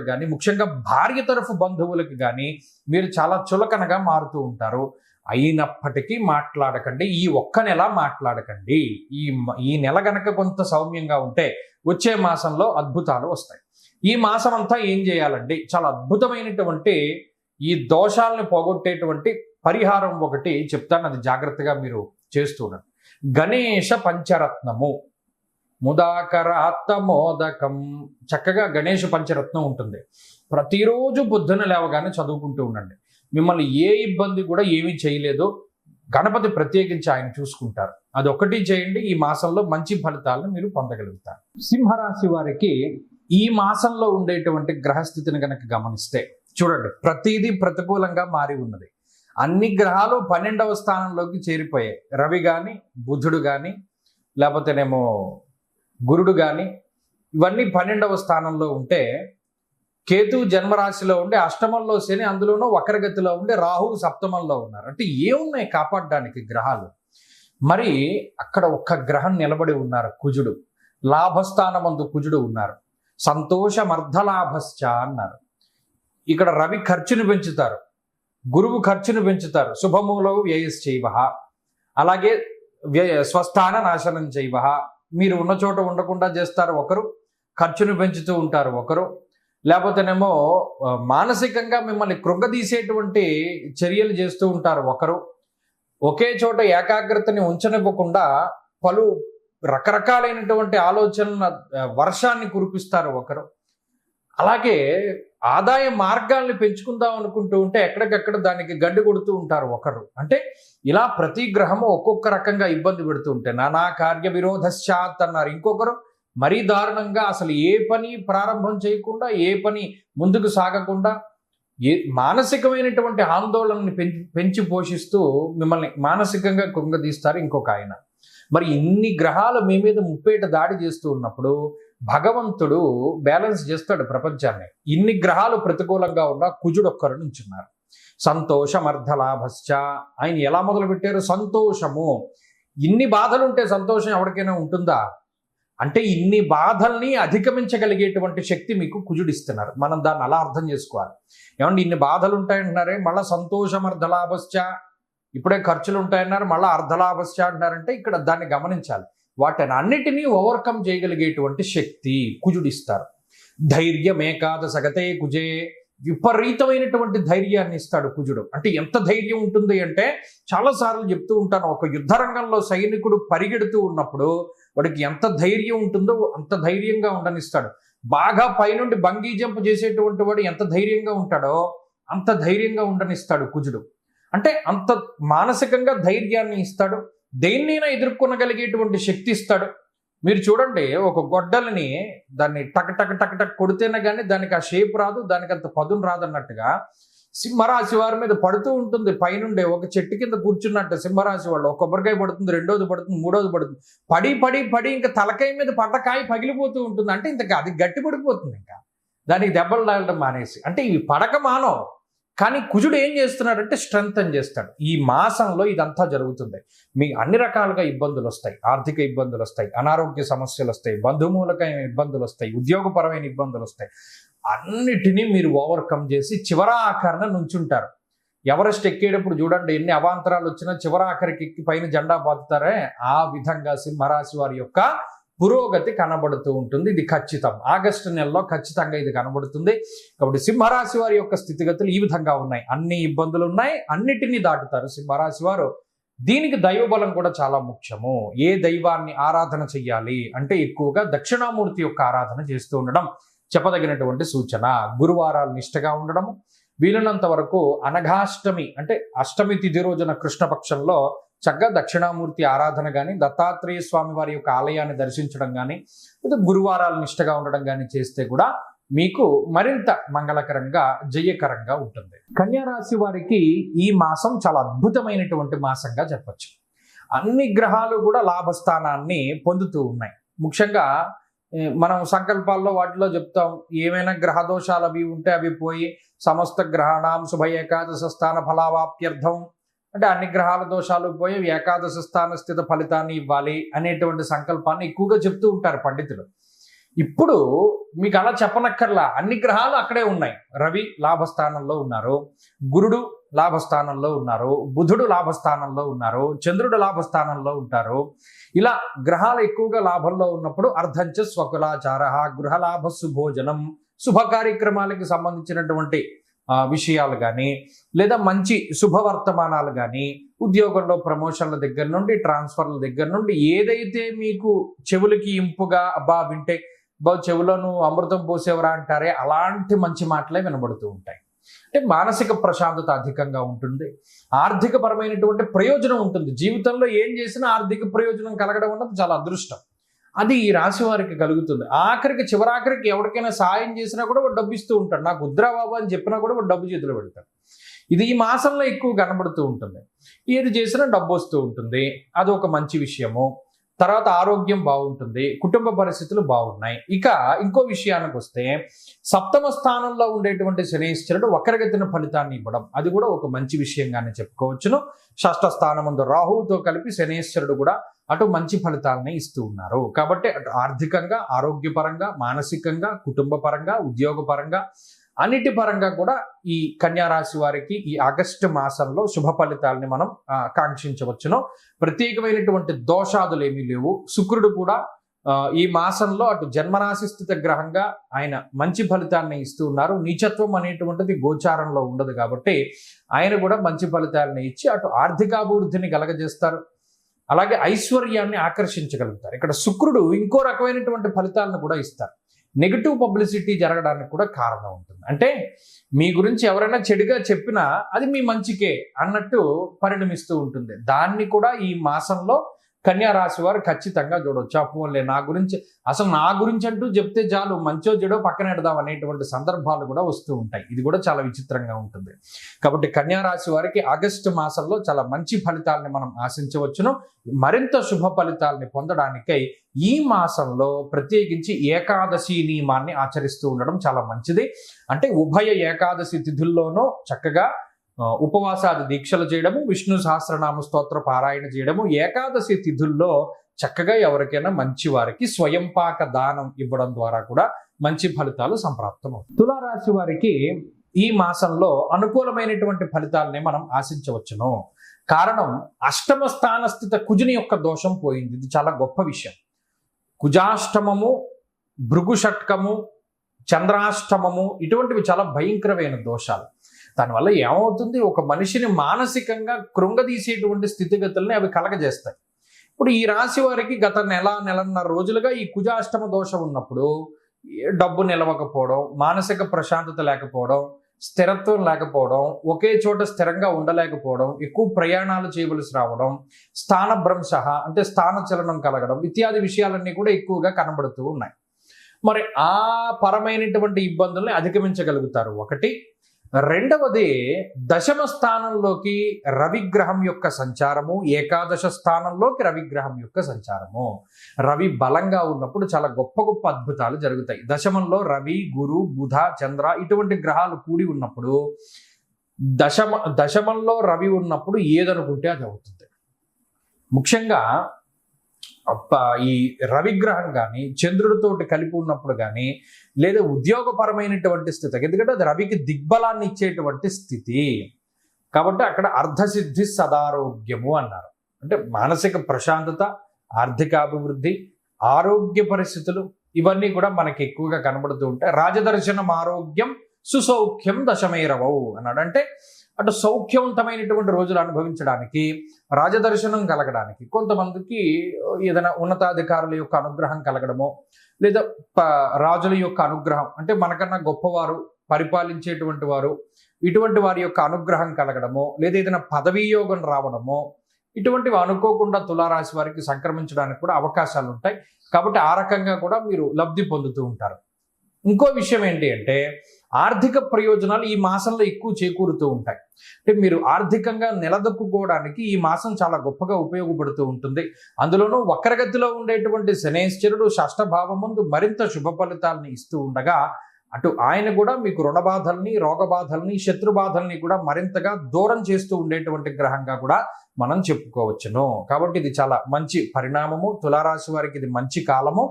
కానీ ముఖ్యంగా భార్య తరఫు బంధువులకు కానీ మీరు చాలా చులకనగా మారుతూ ఉంటారు. అయినప్పటికీ మాట్లాడకండి. ఈ ఒక్క నెల మాట్లాడకండి. ఈ నెల గనక కొంత సౌమ్యంగా ఉంటే వచ్చే మాసంలో అద్భుతాలు వస్తాయి. ఈ మాసం అంతా ఏం చేయాలండి? చాలా అద్భుతమైనటువంటి ఈ దోషాలను పోగొట్టేటువంటి పరిహారం ఒకటి చెప్తాను, అది జాగ్రత్తగా మీరు చేస్తూ ఉండండి. గణేష పంచరత్నము, ముదాకరాత్తమోదకం. చక్కగా గణేష పంచరత్నం ఉంటుంది. ప్రతిరోజు పొద్దున లేవగానే చదువుకుంటూ ఉండండి. మిమ్మల్ని ఏ ఇబ్బంది కూడా ఏమీ చేయలేదు. గణపతి ప్రత్యేకించి ఆయన చూసుకుంటారు. అది ఒకటి చేయండి. ఈ మాసంలో మంచి ఫలితాలను మీరు పొందగలుగుతారు. సింహరాశి వారికి ఈ మాసంలో ఉండేటువంటి గ్రహస్థితిని కనుక గమనిస్తే చూడండి, ప్రతిదీ ప్రతికూలంగా మారి ఉన్నది. అన్ని గ్రహాలు 12వ స్థానంలోకి చేరిపోయాయి. రవి కానీ, బుధుడు కానీ, లేకపోతేనేమో గురుడు కానీ, ఇవన్నీ 12వ స్థానంలో ఉంటే, కేతు జన్మరాశిలో ఉండి అష్టమంలో శని, అందులోనూ వక్రగతిలో ఉండి రాహువు సప్తమంలో ఉన్నారు. అంటే ఏమున్నాయి కాపాడడానికి గ్రహాలు? మరి అక్కడ ఒక్క గ్రహం నిలబడి ఉన్నారు, కుజుడు. లాభస్థానమందు కుజుడు ఉన్నారు. సంతోషమర్ధలాభశ్చ అన్నారు. ఇక్కడ రవి ఖర్చును పెంచుతారు, గురువు ఖర్చును పెంచుతారు. శుభమూలవు వ్యయశ్చైవ, అలాగే స్వస్థాన నాశనం చైవ. మీరు ఉన్న చోట ఉండకుండా చేస్తారు ఒకరు, ఖర్చును పెంచుతూ ఉంటారు ఒకరు, లేకపోతేనేమో మానసికంగా మిమ్మల్ని కృంగదీసేటువంటి చర్యలు చేస్తూ ఉంటారు ఒకరు. ఒకే చోట ఏకాగ్రతని ఉంచనివ్వకుండా పలు రకరకాలైనటువంటి ఆలోచనల వర్షాన్ని కురిపిస్తారు ఒకరు. అలాగే ఆదాయ మార్గాల్ని పెంచుకుందాం అనుకుంటూ ఉంటే ఎక్కడికక్కడ దానికి గడ్డి కొడుతూ ఉంటారు ఒకరు. అంటే ఇలా ప్రతి గ్రహము ఒక్కొక్క రకంగా ఇబ్బంది పెడుతూ ఉంటే నానా కార్య విరోధశ్చాత్ అన్నారు. ఇంకొకరు మరీ దారుణంగా అసలు ఏ పని ప్రారంభం చేయకుండా, ఏ పని ముందుకు సాగకుండా, మానసికమైనటువంటి ఆందోళనని పెంచి పోషిస్తూ మిమ్మల్ని మానసికంగా కృంగదీస్తారు ఇంకొక ఆయన. మరి ఇన్ని గ్రహాలు మీ మీద ముప్పేట దాడి చేస్తూ ఉన్నప్పుడు భగవంతుడు బ్యాలెన్స్ చేస్తాడు ప్రపంచాన్ని. ఇన్ని గ్రహాలు ప్రతికూలంగా ఉన్న కుజుడు ఒక్కరు నుంచున్నారు. సంతోషమర్ధలాభశ్చ. ఆయన ఎలా మొదలు పెట్టారు? సంతోషము. ఇన్ని బాధలుంటే సంతోషం ఎవరికైనా ఉంటుందా? అంటే ఇన్ని బాధల్ని అధిగమించగలిగేటువంటి శక్తి మీకు కుజుడు ఇస్తున్నారు. మనం దాన్ని అలా అర్థం చేసుకోవాలి. ఏమంటే ఇన్ని బాధలు ఉంటాయంటున్నారే, మళ్ళీ సంతోషమర్ధలాభశ్చ. ఇప్పుడే ఖర్చులు ఉంటాయన్నారు, మళ్ళీ అర్ధలాభశ్చ అంటున్నారంటే ఇక్కడ దాన్ని గమనించాలి. వాటిని అన్నిటినీ ఓవర్కమ్ చేయగలిగేటువంటి శక్తి కుజుడు ఇస్తారు. ధైర్యం ఏకాదశగతే కుజే. విపరీతమైనటువంటి ధైర్యాన్ని ఇస్తాడు కుజుడు. అంటే ఎంత ధైర్యం ఉంటుంది అంటే, చాలాసార్లు చెప్తూ ఉంటాను, ఒక యుద్ధ రంగంలో సైనికుడు పరిగెడుతూ ఉన్నప్పుడు వాడికి ఎంత ధైర్యం ఉంటుందో అంత ధైర్యంగా ఉండనిస్తాడు. బాగా పైనుండి బంగీ జంప్ చేసేటువంటి వాడు ఎంత ధైర్యంగా ఉంటాడో అంత ధైర్యంగా ఉండనిస్తాడు కుజుడు. అంటే అంత మానసికంగా ధైర్యాన్ని ఇస్తాడు. దేన్నైనా ఎదుర్కొనగలిగేటువంటి శక్తి ఇస్తాడు. మీరు చూడండి, ఒక గొడ్డలిని దాన్ని టక్ టక్ టక్ టక్ కొడితేనే కానీ దానికి ఆ షేప్ రాదు, దానికి అంత పదును రాదు అన్నట్టుగా సింహరాశి వారి మీద పడుతూ ఉంటుంది. పైనుండే ఒక చెట్టు కింద కూర్చున్నట్టు సింహరాశి వాళ్ళు ఒక కొబ్బరికాయ పడుతుంది, రెండోది పడుతుంది, మూడోది పడుతుంది, పడి పడి పడి ఇంకా తలకాయ మీద పడ్డకాయ పగిలిపోతూ ఉంటుంది. అంటే ఇంత అది గట్టి పడిపోతుంది, ఇంకా దానికి దెబ్బలు తగలడం మానేసి. అంటే ఇవి పడక మానవు. కానీ కుజుడు ఏం చేస్తున్నాడంటే స్ట్రెంగ్తన్ చేస్తాడు. ఈ మాసంలో ఇదంతా జరుగుతుంది. మీకు అన్ని రకాలుగా ఇబ్బందులు వస్తాయి. ఆర్థిక ఇబ్బందులు వస్తాయి, అనారోగ్య సమస్యలు వస్తాయి, బంధుమూలకమైన ఇబ్బందులు వస్తాయి, ఉద్యోగపరమైన ఇబ్బందులు వస్తాయి. అన్నిటినీ మీరు ఓవర్కమ్ చేసి చివరాఖరణ నుంచుంటారు. ఎవరెస్ట్ ఎక్కేటప్పుడు చూడండి, ఎన్ని అవాంతరాలు వచ్చినా చివరాఖరికి ఎక్కి పైన జెండా పాతుతారే, ఆ విధంగా సింహరాశి వారి యొక్క పురోగతి కనబడుతూ ఉంటుంది. ఇది ఖచ్చితం. ఆగస్టు నెలలో ఖచ్చితంగా ఇది కనబడుతుంది. కాబట్టి సింహరాశి వారి యొక్క స్థితిగతులు ఈ విధంగా ఉన్నాయి. అన్ని ఇబ్బందులు ఉన్నాయి, అన్నిటినీ దాటుతారు సింహరాశి వారు. దీనికి దైవబలం కూడా చాలా ముఖ్యము. ఏ దైవాన్ని ఆరాధన చెయ్యాలి అంటే ఎక్కువగా దక్షిణామూర్తి యొక్క ఆరాధన చేస్తూ ఉండడం చెప్పదగినటువంటి సూచన. గురువారాలు నిష్టగా ఉండడము, వీలున్నంత వరకు అనఘాష్టమి అంటే అష్టమి తిథి రోజున కృష్ణపక్షంలో చక్కగా దక్షిణామూర్తి ఆరాధన కానీ, దత్తాత్రేయ స్వామి వారి యొక్క ఆలయాన్ని దర్శించడం కానీ, లేదా గురువారాలు నిష్టగా ఉండడం కానీ చేస్తే కూడా మీకు మరింత మంగళకరంగా జయకరంగా ఉంటుంది. కన్యా రాశి వారికి ఈ మాసం చాలా అద్భుతమైనటువంటి మాసంగా చెప్పచ్చు. అన్ని గ్రహాలు కూడా లాభస్థానాన్ని పొందుతూ ఉన్నాయి. ముఖ్యంగా మనం సంకల్పాల్లో వాటిలో చెప్తాం, ఏమైనా గ్రహ దోషాలు అవి ఉంటే అవి పోయి సమస్త గ్రహాణం శుభ ఏకాదశ స్థాన ఫలావాప్త్యర్థం అంటే అన్ని గ్రహాల దోషాలు పోయి ఏకాదశ స్థాన స్థిత ఫలితాన్ని ఇవ్వాలి అనేటువంటి సంకల్పాన్ని ఎక్కువగా చెప్తూ ఉంటారు పండితులు. ఇప్పుడు మీకు అలా చెప్పనక్కర్లా, అన్ని గ్రహాలు అక్కడే ఉన్నాయి. రవి లాభస్థానంలో ఉన్నారు, గురుడు లాభస్థానంలో ఉన్నారు, బుధుడు లాభస్థానంలో ఉన్నారు, చంద్రుడు లాభస్థానంలో ఉంటారు. ఇలా గ్రహాలు ఎక్కువగా లాభంలో ఉన్నప్పుడు అర్ధంచ స్వకులాచార, గృహలాభ సుభోజనం, శుభ కార్యక్రమాలకి సంబంధించినటువంటి విషయాలు కానీ, లేదా మంచి శుభవర్తమానాలు కానీ, ఉద్యోగంలో ప్రమోషన్ల దగ్గర నుండి, ట్రాన్స్ఫర్ల దగ్గర నుండి, ఏదైతే మీకు చెవులకి ఇంపుగా అబ్బా వింటే చెవులను అమృతం పోసేవరా అంటారే, అలాంటి మంచి మాటలే వినబడుతూ ఉంటాయి. అంటే మానసిక ప్రశాంతత అధికంగా ఉంటుంది, ఆర్థిక పరమైనటువంటి ప్రయోజనం ఉంటుంది. జీవితంలో ఏం చేసినా ఆర్థిక ప్రయోజనం కలగడం అన్నది చాలా అదృష్టం. అది ఈ రాశి వారికి కలుగుతుంది. ఆఖరికి చివరాఖరికి ఎవరికైనా సాయం చేసినా కూడా వాడు డబ్బు ఇస్తూ ఉంటాడు. నాకు వద్దురా బాబు అని చెప్పినా కూడా వాడు డబ్బు చేతిలో పెడతాడు. ఇది ఈ మాసంలో ఎక్కువ కనబడుతూ ఉంటుంది. ఏది చేసినా డబ్బు వస్తూ ఉంటుంది, అది ఒక మంచి విషయము. తర్వాత ఆరోగ్యం బాగుంటుంది, కుటుంబ పరిస్థితులు బాగున్నాయి. ఇక ఇంకో విషయానికి వస్తే, సప్తమ స్థానంలో ఉండేటువంటి శనీశ్వరుడు వక్రగతిన ఫలితాన్ని ఇవ్వడం, అది కూడా ఒక మంచి విషయంగానే చెప్పుకోవచ్చును. షష్ఠ స్థానముందు రాహువుతో కలిపి శనీశ్వరుడు కూడా అటు మంచి ఫలితాలని ఇస్తూ ఉన్నారు. కాబట్టి అటు ఆర్థికంగా, ఆరోగ్యపరంగా, మానసికంగా, కుటుంబ పరంగా, ఉద్యోగపరంగా, అన్నిటి పరంగా కూడా ఈ కన్యా రాశి వారికి ఈ ఆగస్టు మాసంలో శుభ ఫలితాలని మనం కాంక్షించవచ్చును. ప్రత్యేకమైనటువంటి దోషాదులు ఏమీ లేవు. శుక్రుడు కూడా ఈ మాసంలో అటు జన్మరాశి స్థిత గ్రహంగా ఆయన మంచి ఫలితాన్ని ఇస్తూ ఉన్నారు. నీచత్వం అనేటువంటిది గోచారంలో ఉండదు కాబట్టి ఆయన కూడా మంచి ఫలితాలని ఇచ్చి అటు ఆర్థికాభివృద్ధిని కలగజేస్తారు, అలాగే ఐశ్వర్యాన్ని ఆకర్షించగలుగుతారు. ఇక్కడ శుక్రుడు ఇంకో రకమైనటువంటి ఫలితాలను కూడా ఇస్తారు. నెగిటివ్ పబ్లిసిటీ జరగడానికి కూడా కారణం ఉంటుంది. అంటే మీ గురించి ఎవరైనా చెడుగా చెప్పినా అది మీ మంచికే అన్నట్టు పరిణమిస్తూ ఉంటుంది. దాన్ని కూడా ఈ మాసంలో కన్యా రాశి వారు ఖచ్చితంగా చూడవచ్చు. అపోలే నా గురించి, అసలు నా గురించి అంటూ చెప్తే చాలు, మంచో చెడో పక్కన పెడదాం అనేటువంటి సందర్భాలు కూడా వస్తూ ఉంటాయి. ఇది కూడా చాలా విచిత్రంగా ఉంటుంది. కాబట్టి కన్యా రాశి వారికి ఆగస్టు మాసంలో చాలా మంచి ఫలితాలని మనం ఆశించవచ్చును. మరింత శుభ ఫలితాలని పొందడానికై ఈ మాసంలో ప్రత్యేకించి ఏకాదశి నియమాన్ని ఆచరిస్తూ ఉండడం చాలా మంచిది. అంటే ఉభయ ఏకాదశి తిథుల్లోనూ చక్కగా ఉపవాసాది దీక్షలు చేయడము, విష్ణు సహస్రనామ స్తోత్ర పారాయణ చేయడము, ఏకాదశి తిథుల్లో చక్కగా ఎవరికైనా మంచి వారికి స్వయంపాక దానం ఇవ్వడం ద్వారా కూడా మంచి ఫలితాలు సంప్రాప్తమవుతాయి. తులారాశి వారికి ఈ మాసంలో అనుకూలమైనటువంటి ఫలితాలని మనం ఆశించవచ్చును. కారణం, అష్టమ స్థాన స్థిత కుజుని యొక్క దోషం పోయింది. ఇది చాలా గొప్ప విషయం. కుజాష్టమము, భృగు షట్కము, చంద్రాష్టమము ఇటువంటివి చాలా భయంకరమైన దోషాలు. దానివల్ల ఏమవుతుంది, ఒక మనిషిని మానసికంగా కృంగదీసేటువంటి స్థితిగతుల్ని అవి కలగజేస్తాయి. ఇప్పుడు ఈ రాశి వారికి గత నెలన్నర రోజులుగా ఈ కుజాష్టమ దోషం ఉన్నప్పుడు డబ్బు నిలవకపోవడం, మానసిక ప్రశాంతత లేకపోవడం, స్థిరత్వం లేకపోవడం, ఒకే చోట స్థిరంగా ఉండలేకపోవడం, ఎక్కువ ప్రయాణాలు చేయవలసి రావడం, స్థానభ్రంశ అంటే స్థానచలనం కలగడం ఇత్యాది విషయాలన్నీ కూడా ఎక్కువగా కనబడుతూ ఉన్నాయి. మరి ఆ పరమైనటువంటి ఇబ్బందుల్ని అధిగమించగలుగుతారు ఒకటి. రెండవది దశమ స్థానంలోకి రవిగ్రహం యొక్క సంచారము, ఏకాదశ స్థానంలోకి రవిగ్రహం యొక్క సంచారము. రవి బలంగా ఉన్నప్పుడు చాలా గొప్ప గొప్ప అద్భుతాలు జరుగుతాయి. దశమంలో రవి, గురు, బుధ, చంద్ర ఇటువంటి గ్రహాలు కూడి ఉన్నప్పుడు దశమంలో రవి ఉన్నప్పుడు ఏదనుకుంటే అది అవుతుంది. ముఖ్యంగా ఈ రవిగ్రహం కానీ చంద్రుడితోటి కలిపి ఉన్నప్పుడు కానీ లేదా ఉద్యోగపరమైనటువంటి స్థితి, ఎందుకంటే అది రవికి దిగ్బలాన్ని ఇచ్చేటువంటి స్థితి కాబట్టి అక్కడ అర్ధసిద్ధి సదారోగ్యము అన్నారు. అంటే మానసిక ప్రశాంతత, ఆర్థికాభివృద్ధి, ఆరోగ్య పరిస్థితులు ఇవన్నీ కూడా మనకి ఎక్కువగా కనబడుతూ ఉంటాయి. రాజదర్శనం ఆరోగ్యం సుసౌఖ్యం దశమైరవవు అన్నాడు. అంటే అటు సౌఖ్యవంతమైనటువంటి రోజులు అనుభవించడానికి, రాజదర్శనం కలగడానికి, కొంతమందికి ఏదైనా ఉన్నతాధికారుల యొక్క అనుగ్రహం కలగడమో లేదా రాజుల యొక్క అనుగ్రహం అంటే మనకన్నా గొప్పవారు పరిపాలించేటువంటి వారు ఇటువంటి వారి యొక్క అనుగ్రహం కలగడమో లేదా ఏదైనా పదవీ యోగం రావడమో ఇటువంటివి అనుకోకుండా తులారాశి వారికి సంక్రమించడానికి కూడా అవకాశాలు ఉంటాయి. కాబట్టి ఆ రకంగా కూడా మీరు లబ్ధి పొందుతూ ఉంటారు. ఇంకో విషయం ఏంటి అంటే ఆర్థిక ప్రయోజనాలు ఈ మాసంలో ఎక్కువ చేకూరుతూ ఉంటాయి. అంటే మీరు ఆర్థికంగా నిలదొక్కుకోవడానికి ఈ మాసం చాలా గొప్పగా ఉపయోగపడుతూ ఉంటుంది. అందులోనూ వక్రగతిలో ఉండేటువంటి శనేశ్వరుడు షష్ఠ భావమందు మరింత శుభ ఫలితాలని ఇస్తూ ఉండగా అటు ఆయన కూడా మీకు రుణబాధల్ని, రోగబాధల్ని, శత్రుబాధల్ని కూడా మరింతగా దూరం చేస్తూ ఉండేటువంటి గ్రహంగా కూడా మనం చెప్పుకోవచ్చును. కాబట్టి ఇది చాలా మంచి పరిణామము. తులారాశి వారికి ఇది మంచి కాలము.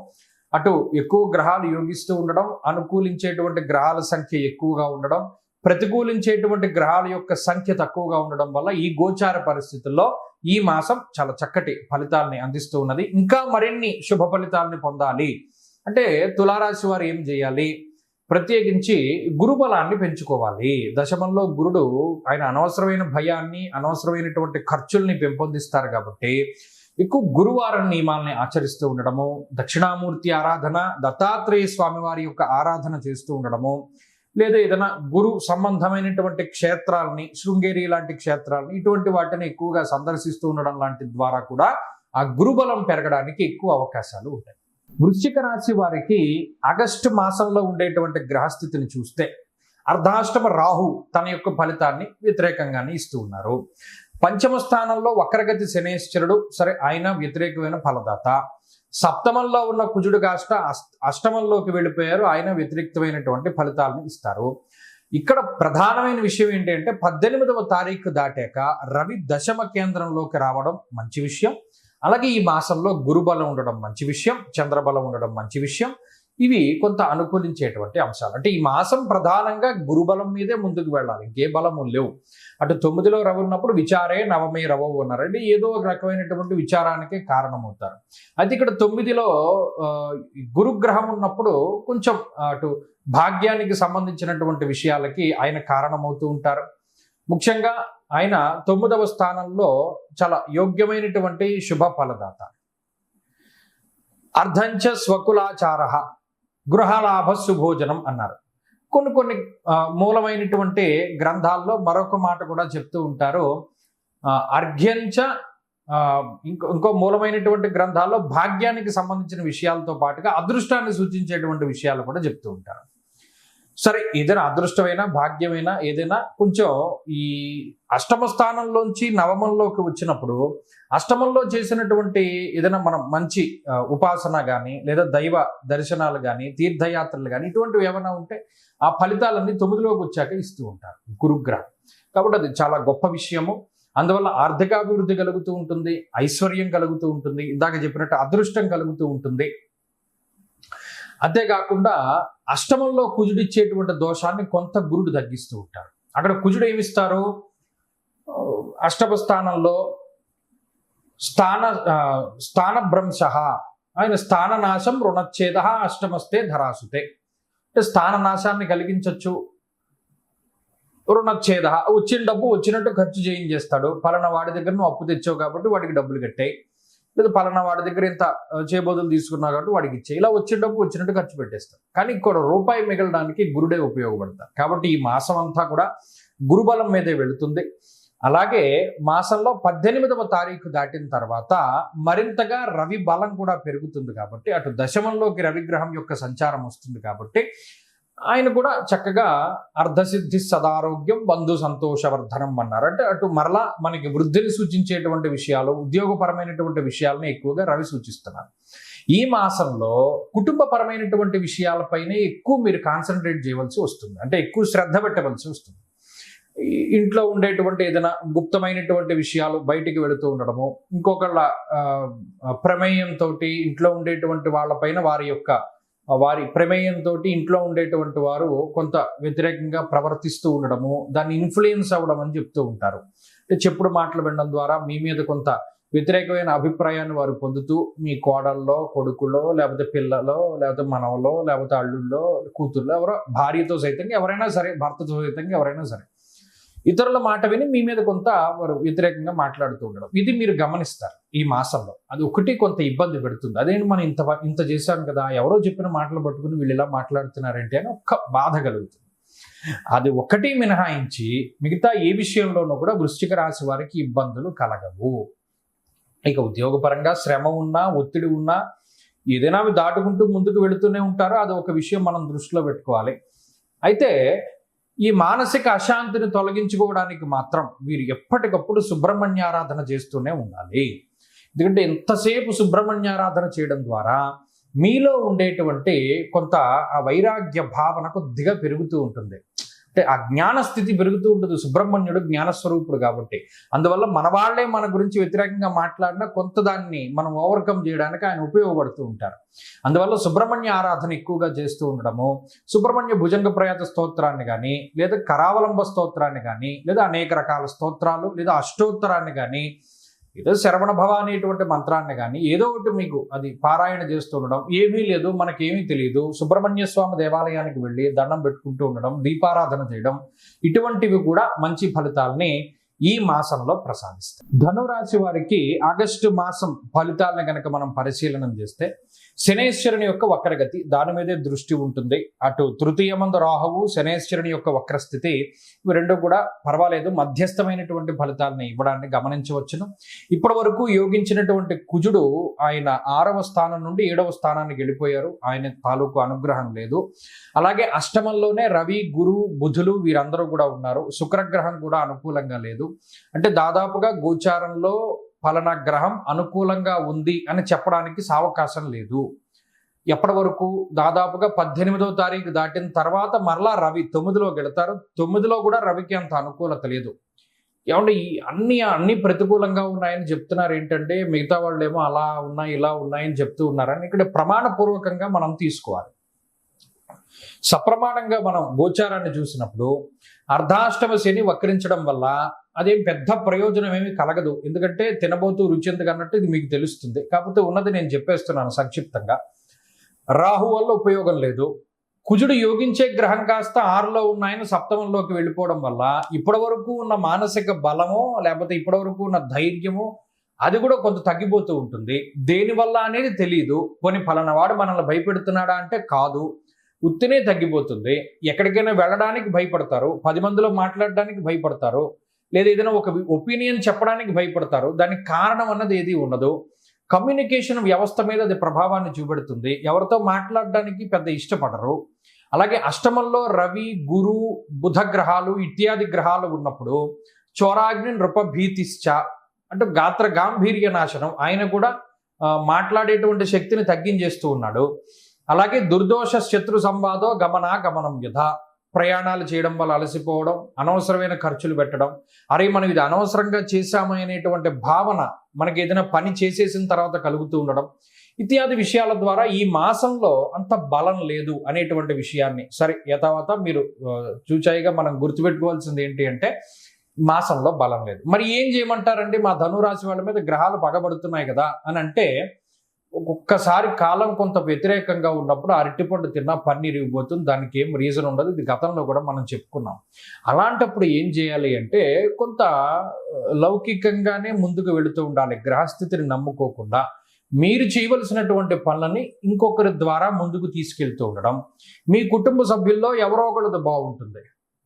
అటు ఎక్కువ గ్రహాలు యోగిస్తూ ఉండడం, అనుకూలించేటువంటి గ్రహాల సంఖ్య ఎక్కువగా ఉండడం, ప్రతికూలించేటువంటి గ్రహాల యొక్క సంఖ్య తక్కువగా ఉండడం వల్ల ఈ గోచార పరిస్థితుల్లో ఈ మాసం చాలా చక్కటి ఫలితాలని అందిస్తూ ఉన్నది. ఇంకా మరిన్ని శుభ ఫలితాలని పొందాలి అంటే తులారాశి వారు ఏం చేయాలి? ప్రత్యేకించి గురుబలాన్ని పెంచుకోవాలి. దశమంలో గురుడు ఆయన అనవసరమైన భయాన్ని, అనవసరమైనటువంటి ఖర్చుల్ని పెంపొందిస్తారు కాబట్టి ఎక్కువ గురువారం నియమాలని ఆచరిస్తూ ఉండడము, దక్షిణామూర్తి ఆరాధన, దత్తాత్రేయ స్వామి వారి యొక్క ఆరాధన చేస్తూ ఉండడము, లేదా ఏదైనా గురు సంబంధమైనటువంటి క్షేత్రాలని, శృంగేరి లాంటి క్షేత్రాలని ఇటువంటి వాటిని ఎక్కువగా సందర్శిస్తూ ఉండడం లాంటి ద్వారా కూడా ఆ గురుబలం పెరగడానికి ఎక్కువ అవకాశాలు ఉంటాయి. వృశ్చిక రాశి వారికి ఆగస్టు మాసంలో ఉండేటువంటి గ్రహస్థితిని చూస్తే అర్ధాష్టమ రాహు తన యొక్క ఫలితాన్ని వ్యతిరేకంగానే ఇస్తూ ఉన్నారు. పంచమ స్థానంలో వక్రగతి శనేశ్వరుడు, సరే ఆయన వ్యతిరేకమైన ఫలదాత. సప్తమంలో ఉన్న కుజుడు కాస్త అష్టమంలోకి వెళ్ళిపోయారు, ఆయన వ్యతిరేకమైనటువంటి ఫలితాలను ఇస్తారు. ఇక్కడ ప్రధానమైన విషయం ఏంటి అంటే 18వ తారీఖు దాటాక రవి దశమ కేంద్రంలోకి రావడం మంచి విషయం. అలాగే ఈ మాసంలో గురుబలం ఉండడం మంచి విషయం, చంద్రబలం ఉండడం మంచి విషయం. ఇవి కొంత అనుకూలించేటువంటి అంశాలు. అంటే ఈ మాసం ప్రధానంగా గురుబలం మీదే ముందుకు వెళ్ళాలి, ఇంకే బలము లేవు. అటు 9లో రవి ఉన్నప్పుడు విచారే నవమే రవవు అన్నారు, అంటే ఏదో ఒక రకమైనటువంటి విచారానికి కారణమవుతారు. అయితే ఇక్కడ 9లో గురుగ్రహం ఉన్నప్పుడు కొంచెం అటు భాగ్యానికి సంబంధించినటువంటి విషయాలకి ఆయన కారణమవుతూ ఉంటారు. ముఖ్యంగా ఆయన 9వ స్థానంలో చాలా యోగ్యమైనటువంటి శుభ ఫలదాత. అర్ధంచ స్వకులాచార గృహలాభ సుభోజనం అన్నారు. కొన్ని మూలమైనటువంటి గ్రంథాల్లో మరొక మాట కూడా చెప్తూ ఉంటారు. అర్ఘ్యంచ ఇంకో మూలమైనటువంటి గ్రంథాల్లో భాగ్యానికి సంబంధించిన విషయాలతో పాటుగా అదృష్టాన్ని సూచించేటువంటి విషయాలు కూడా చెప్తూ ఉంటారు. సరే, ఏదైనా అదృష్టమైనా భాగ్యమైనా ఏదైనా కొంచెం ఈ అష్టమ స్థానంలోంచి నవమంలోకి వచ్చినప్పుడు అష్టమంలో చేసినటువంటి ఏదైనా మనం మంచి ఉపాసన కానీ లేదా దైవ దర్శనాలు కానీ తీర్థయాత్రలు కానీ ఇటువంటివి ఏమైనా ఉంటే ఆ ఫలితాలన్నీ 9లోకి వచ్చాక ఇస్తూ ఉంటారు గురుగ్రహం. కాబట్టి అది చాలా గొప్ప విషయము. అందువల్ల ఆర్థికాభివృద్ధి కలుగుతూ ఉంటుంది, ఐశ్వర్యం కలుగుతూ ఉంటుంది, ఇందాక చెప్పినట్టు అదృష్టం కలుగుతూ ఉంటుంది. అంతేకాకుండా అష్టమంలో కుజుడిచ్చేటువంటి దోషాన్ని కొంత గురుడు తగ్గిస్తూ ఉంటారు. అక్కడ కుజుడు ఏమిస్తారు? అష్టమ స్థానంలో స్థానభ్రంశ, ఆయన స్థాననాశం రుణచ్ఛేద అష్టమస్తే ధరాసుతే, అంటే స్థాననాశాన్ని కలిగించవచ్చు. రుణచ్ఛేద, వచ్చిన డబ్బు వచ్చినట్టు ఖర్చు చేయించేస్తాడు. పలానా వాడి దగ్గర నువ్వు అప్పు తెచ్చావు కాబట్టి వాడికి డబ్బులు కట్టాయి. లేదా పలానా వాడి దగ్గర ఇంత చేబోదులు తీసుకున్నా కాబట్టి వాడికి ఇచ్చే, ఇలా వచ్చే డబ్బు వచ్చినట్టు ఖర్చు పెట్టేస్తారు. కానీ ఇక్కడ రూపాయి మిగలడానికి గురుడే ఉపయోగపడతారు. కాబట్టి ఈ మాసం అంతా కూడా గురుబలం మీదే వెళుతుంది. అలాగే మాసంలో 18వ తారీఖు దాటిన తర్వాత మరింతగా రవి బలం కూడా పెరుగుతుంది. కాబట్టి అటు దశమంలోకి రవిగ్రహం యొక్క సంచారం వస్తుంది. కాబట్టి ఆయన కూడా చక్కగా అర్ధసిద్ధి సదారోగ్యం బంధు సంతోషవర్ధనం అన్నారు. అంటే అటు మరలా మనకి వృద్ధిని సూచించేటువంటి విషయాలు, ఉద్యోగపరమైనటువంటి విషయాలను ఎక్కువగా రవి సూచిస్తున్నారు. ఈ మాసంలో కుటుంబపరమైనటువంటి విషయాలపైనే ఎక్కువ మీరు కాన్సన్ట్రేట్ చేయవలసి వస్తుంది. అంటే ఎక్కువ శ్రద్ధ పెట్టవలసి వస్తుంది. ఇంట్లో ఉండేటువంటి ఏదైనా గుప్తమైనటువంటి విషయాలు బయటికి వెళుతూ ఉండడము, ఇంకొకళ్ళ ప్రమేయంతో ఇంట్లో ఉండేటువంటి వాళ్ళపైన వారి ప్రమేయంతో ఇంట్లో ఉండేటువంటి వారు కొంత వ్యతిరేకంగా ప్రవర్తిస్తూ ఉండడము, దాన్ని ఇన్ఫ్లుయెన్స్ అవ్వడం అని చెప్తూ ఉంటారు. అంటే చెప్పుడు మాటలు వినడం ద్వారా మీ మీద కొంత వ్యతిరేకమైన అభిప్రాయాన్ని వారు పొందుతూ మీ కోడల్లో, కొడుకులో, లేకపోతే పిల్లలో, లేకపోతే మనవలో, లేకపోతే అల్లుల్లో, కూతుర్లో, ఎవరో భార్యతో సైతంగా ఎవరైనా సరే, భర్తతో సైతంగా ఎవరైనా సరే ఇతరుల మాట విని మీ మీద కొంత వారు వ్యతిరేకంగా మాట్లాడుతూ ఉండడం, ఇది మీరు గమనిస్తారు ఈ మాసంలో. అది ఒకటి కొంత ఇబ్బంది పెడుతుంది. అదేంటి మనం ఇంత చేశాం కదా, ఎవరో చెప్పిన మాటలు పట్టుకుని వీళ్ళు ఇలా మాట్లాడుతున్నారంటే అని ఒక్క బాధ కలుగుతుంది. అది ఒకటి మినహాయించి మిగతా ఏ విషయంలోనూ కూడా వృశ్చిక రాశి వారికి ఇబ్బందులు కలగవు. ఇక ఉద్యోగపరంగా శ్రమ ఉన్నా, ఒత్తిడి ఉన్నా, ఏదైనా అవి దాటుకుంటూ ముందుకు వెళుతూనే ఉంటారో అది ఒక విషయం మనం దృష్టిలో పెట్టుకోవాలి. అయితే ఈ మానసిక అశాంతిని తొలగించుకోవడానికి మాత్రం వీరు ఎప్పటికప్పుడు సుబ్రహ్మణ్యారాధన చేస్తూనే ఉండాలి. ఎందుకంటే ఎంతసేపు సుబ్రహ్మణ్యారాధన చేయడం ద్వారా మీలో ఉండేటువంటి కొంత ఆ వైరాగ్య భావన కొద్దిగా పెరుగుతూ ఉంటుంది. అంటే ఆ జ్ఞాన స్థితి పెరుగుతూ ఉంటుంది. సుబ్రహ్మణ్యుడు జ్ఞానస్వరూపుడు కాబట్టి అందువల్ల మన వాళ్ళే మన గురించి వ్యతిరేకంగా మాట్లాడినా కొంత దాన్ని మనం ఓవర్కమ్ చేయడానికి ఆయన ఉపయోగపడుతూ ఉంటారు. అందువల్ల సుబ్రహ్మణ్య ఆరాధన ఎక్కువగా చేస్తూ ఉండడము, సుబ్రహ్మణ్య భుజంగ ప్రయాత స్తోత్రాన్ని కానీ, లేదా కరావలంబ స్తోత్రాన్ని కానీ, లేదా అనేక రకాల స్తోత్రాలు, లేదా అష్టోత్తరాన్ని కానీ, ఏదో శరవణ భవ అనేటువంటి మంత్రాన్ని కానీ ఏదో ఒకటి మీకు అది పారాయణ చేస్తూ ఉండడం. ఏమీ లేదు, మనకేమీ తెలియదు, సుబ్రహ్మణ్య స్వామి దేవాలయానికి వెళ్ళి దండం పెట్టుకుంటూ ఉండడం, దీపారాధన చేయడం, ఇటువంటివి కూడా మంచి ఫలితాలని ఈ మాసంలో ప్రసాదిస్తాయి. ధనురాశి వారికి ఆగస్టు మాసం ఫలితాలను కనుక మనం పరిశీలన చేస్తే శనేశ్వరుని యొక్క వక్రగతి దాని మీదే దృష్టి ఉంటుంది. అటు తృతీయమందు రాహువు, శనేశ్వరుని యొక్క వక్రస్థితి, ఇవి రెండు కూడా పర్వాలేదు, మధ్యస్థమైనటువంటి ఫలితాలను ఇవ్వడాన్ని గమనించవచ్చును. ఇప్పటి వరకు యోగించినటువంటి కుజుడు ఆయన 6వ స్థానం నుండి 7వ స్థానానికి వెళ్ళిపోయారు. ఆయన తాలూకు అనుగ్రహం లేదు. అలాగే అష్టమంలోనే రవి, గురు, బుధులు వీరందరూ కూడా ఉన్నారు. శుక్రగ్రహం కూడా అనుకూలంగా లేదు. అంటే దాదాపుగా గోచారంలో ఫలానా గ్రహం అనుకూలంగా ఉంది అని చెప్పడానికి సావకాశం లేదు. ఎప్పటి వరకు దాదాపుగా 18వ తారీఖు దాటిన తర్వాత మరలా రవి 9లోకి వెళతారు. 9లో కూడా రవికి అంత అనుకూలత లేదు. ఏమంటే ఈ అన్ని ప్రతికూలంగా ఉన్నాయని చెప్తున్నారు ఏంటంటే, మిగతా వాళ్ళు ఏమో అలా ఉన్నాయి ఇలా ఉన్నాయని చెప్తూ ఉన్నారని ఇక్కడ ప్రమాణపూర్వకంగా మనం తీసుకోవాలి. సప్రమాణంగా మనం గోచారాన్ని చూసినప్పుడు అర్ధాష్టమ శని వక్రించడం వల్ల అదేం పెద్ద ప్రయోజనం ఏమీ కలగదు. ఎందుకంటే తినబోతూ రుచి ఎందుకు అన్నట్టు ఇది మీకు తెలుస్తుంది. కాకపోతే ఉన్నది నేను చెప్పేస్తున్నాను సంక్షిప్తంగా. రాహు వల్ల ఉపయోగం లేదు. కుజుడు యోగించే గ్రహం కాస్త 6లో ఉన్నాయని 7మంలోకి వెళ్ళిపోవడం వల్ల ఇప్పటి వరకు ఉన్న మానసిక బలమో లేకపోతే ఇప్పటి వరకు ఉన్న ధైర్యము అది కూడా కొంత తగ్గిపోతూ ఉంటుంది. దేనివల్ల అనేది తెలియదు. కొన్ని ఫలానా వాడు మనల్ని భయపెడుతున్నాడా అంటే కాదు, ఉత్తినే తగ్గిపోతుంది. ఎక్కడికైనా వెళ్ళడానికి భయపడతారు, 10 మందిలో మాట్లాడడానికి భయపడతారు, లేదా ఏదైనా ఒక ఒపీనియన్ చెప్పడానికి భయపడతారు. దానికి కారణం అన్నది ఏది ఉండదు. కమ్యూనికేషన్ వ్యవస్థ మీద అది ప్రభావాన్ని చూపెడుతుంది. ఎవరితో మాట్లాడడానికి పెద్ద ఇష్టపడరు. అలాగే అష్టమంలో రవి, గురు, బుధ గ్రహాలు ఇత్యాది గ్రహాలు ఉన్నప్పుడు చోరాగ్ని నృపభీతిశ్చ అంటే గాత్ర గాంభీర్య నాశనం, ఆయన కూడా మాట్లాడేటువంటి శక్తిని తగ్గించేస్తూ ఉన్నాడు. అలాగే దుర్దోష శత్రు సంవాదో గమనం యథా, ప్రయాణాలు చేయడం వల్ల అలసిపోవడం, అనవసరమైన ఖర్చులు పెట్టడం, అరే మనం ఇది అనవసరంగా చేశామనేటువంటి భావన మనకి ఏదైనా పని చేసేసిన తర్వాత కలుగుతూ ఉండడం, ఇత్యాది విషయాల ద్వారా ఈ మాసంలో అంత బలం లేదు అనేటువంటి విషయాన్ని సరే యథావత మీరు చూచాయిగా మనం గుర్తుపెట్టుకోవాల్సింది ఏంటి అంటే మాసంలో బలం లేదు. మరి ఏం చేయమంటారండి, మా ధనురాశి వాళ్ళ మీద గ్రహాలు పగబడుతున్నాయి కదా అని అంటే ఒక్కొక్కసారి కాలం కొంత వ్యతిరేకంగా ఉన్నప్పుడు అరటిపండు తిన్నా పన్నీర్ ఇవ్వబోతుంది, దానికి ఏం రీజన్ ఉండదు. ఇది గతంలో కూడా మనం చెప్పుకున్నాం. అలాంటప్పుడు ఏం చేయాలి అంటే కొంత లౌకికంగానే ముందుకు వెళుతూ ఉండాలి. గ్రహస్థితిని నమ్ముకోకుండా మీరు చేయవలసినటువంటి పనులని ఇంకొకరి ద్వారా ముందుకు తీసుకెళ్తూ ఉండడం. మీ కుటుంబ సభ్యుల్లో ఎవరో ఒకళ్ళది బాగుంటుంది,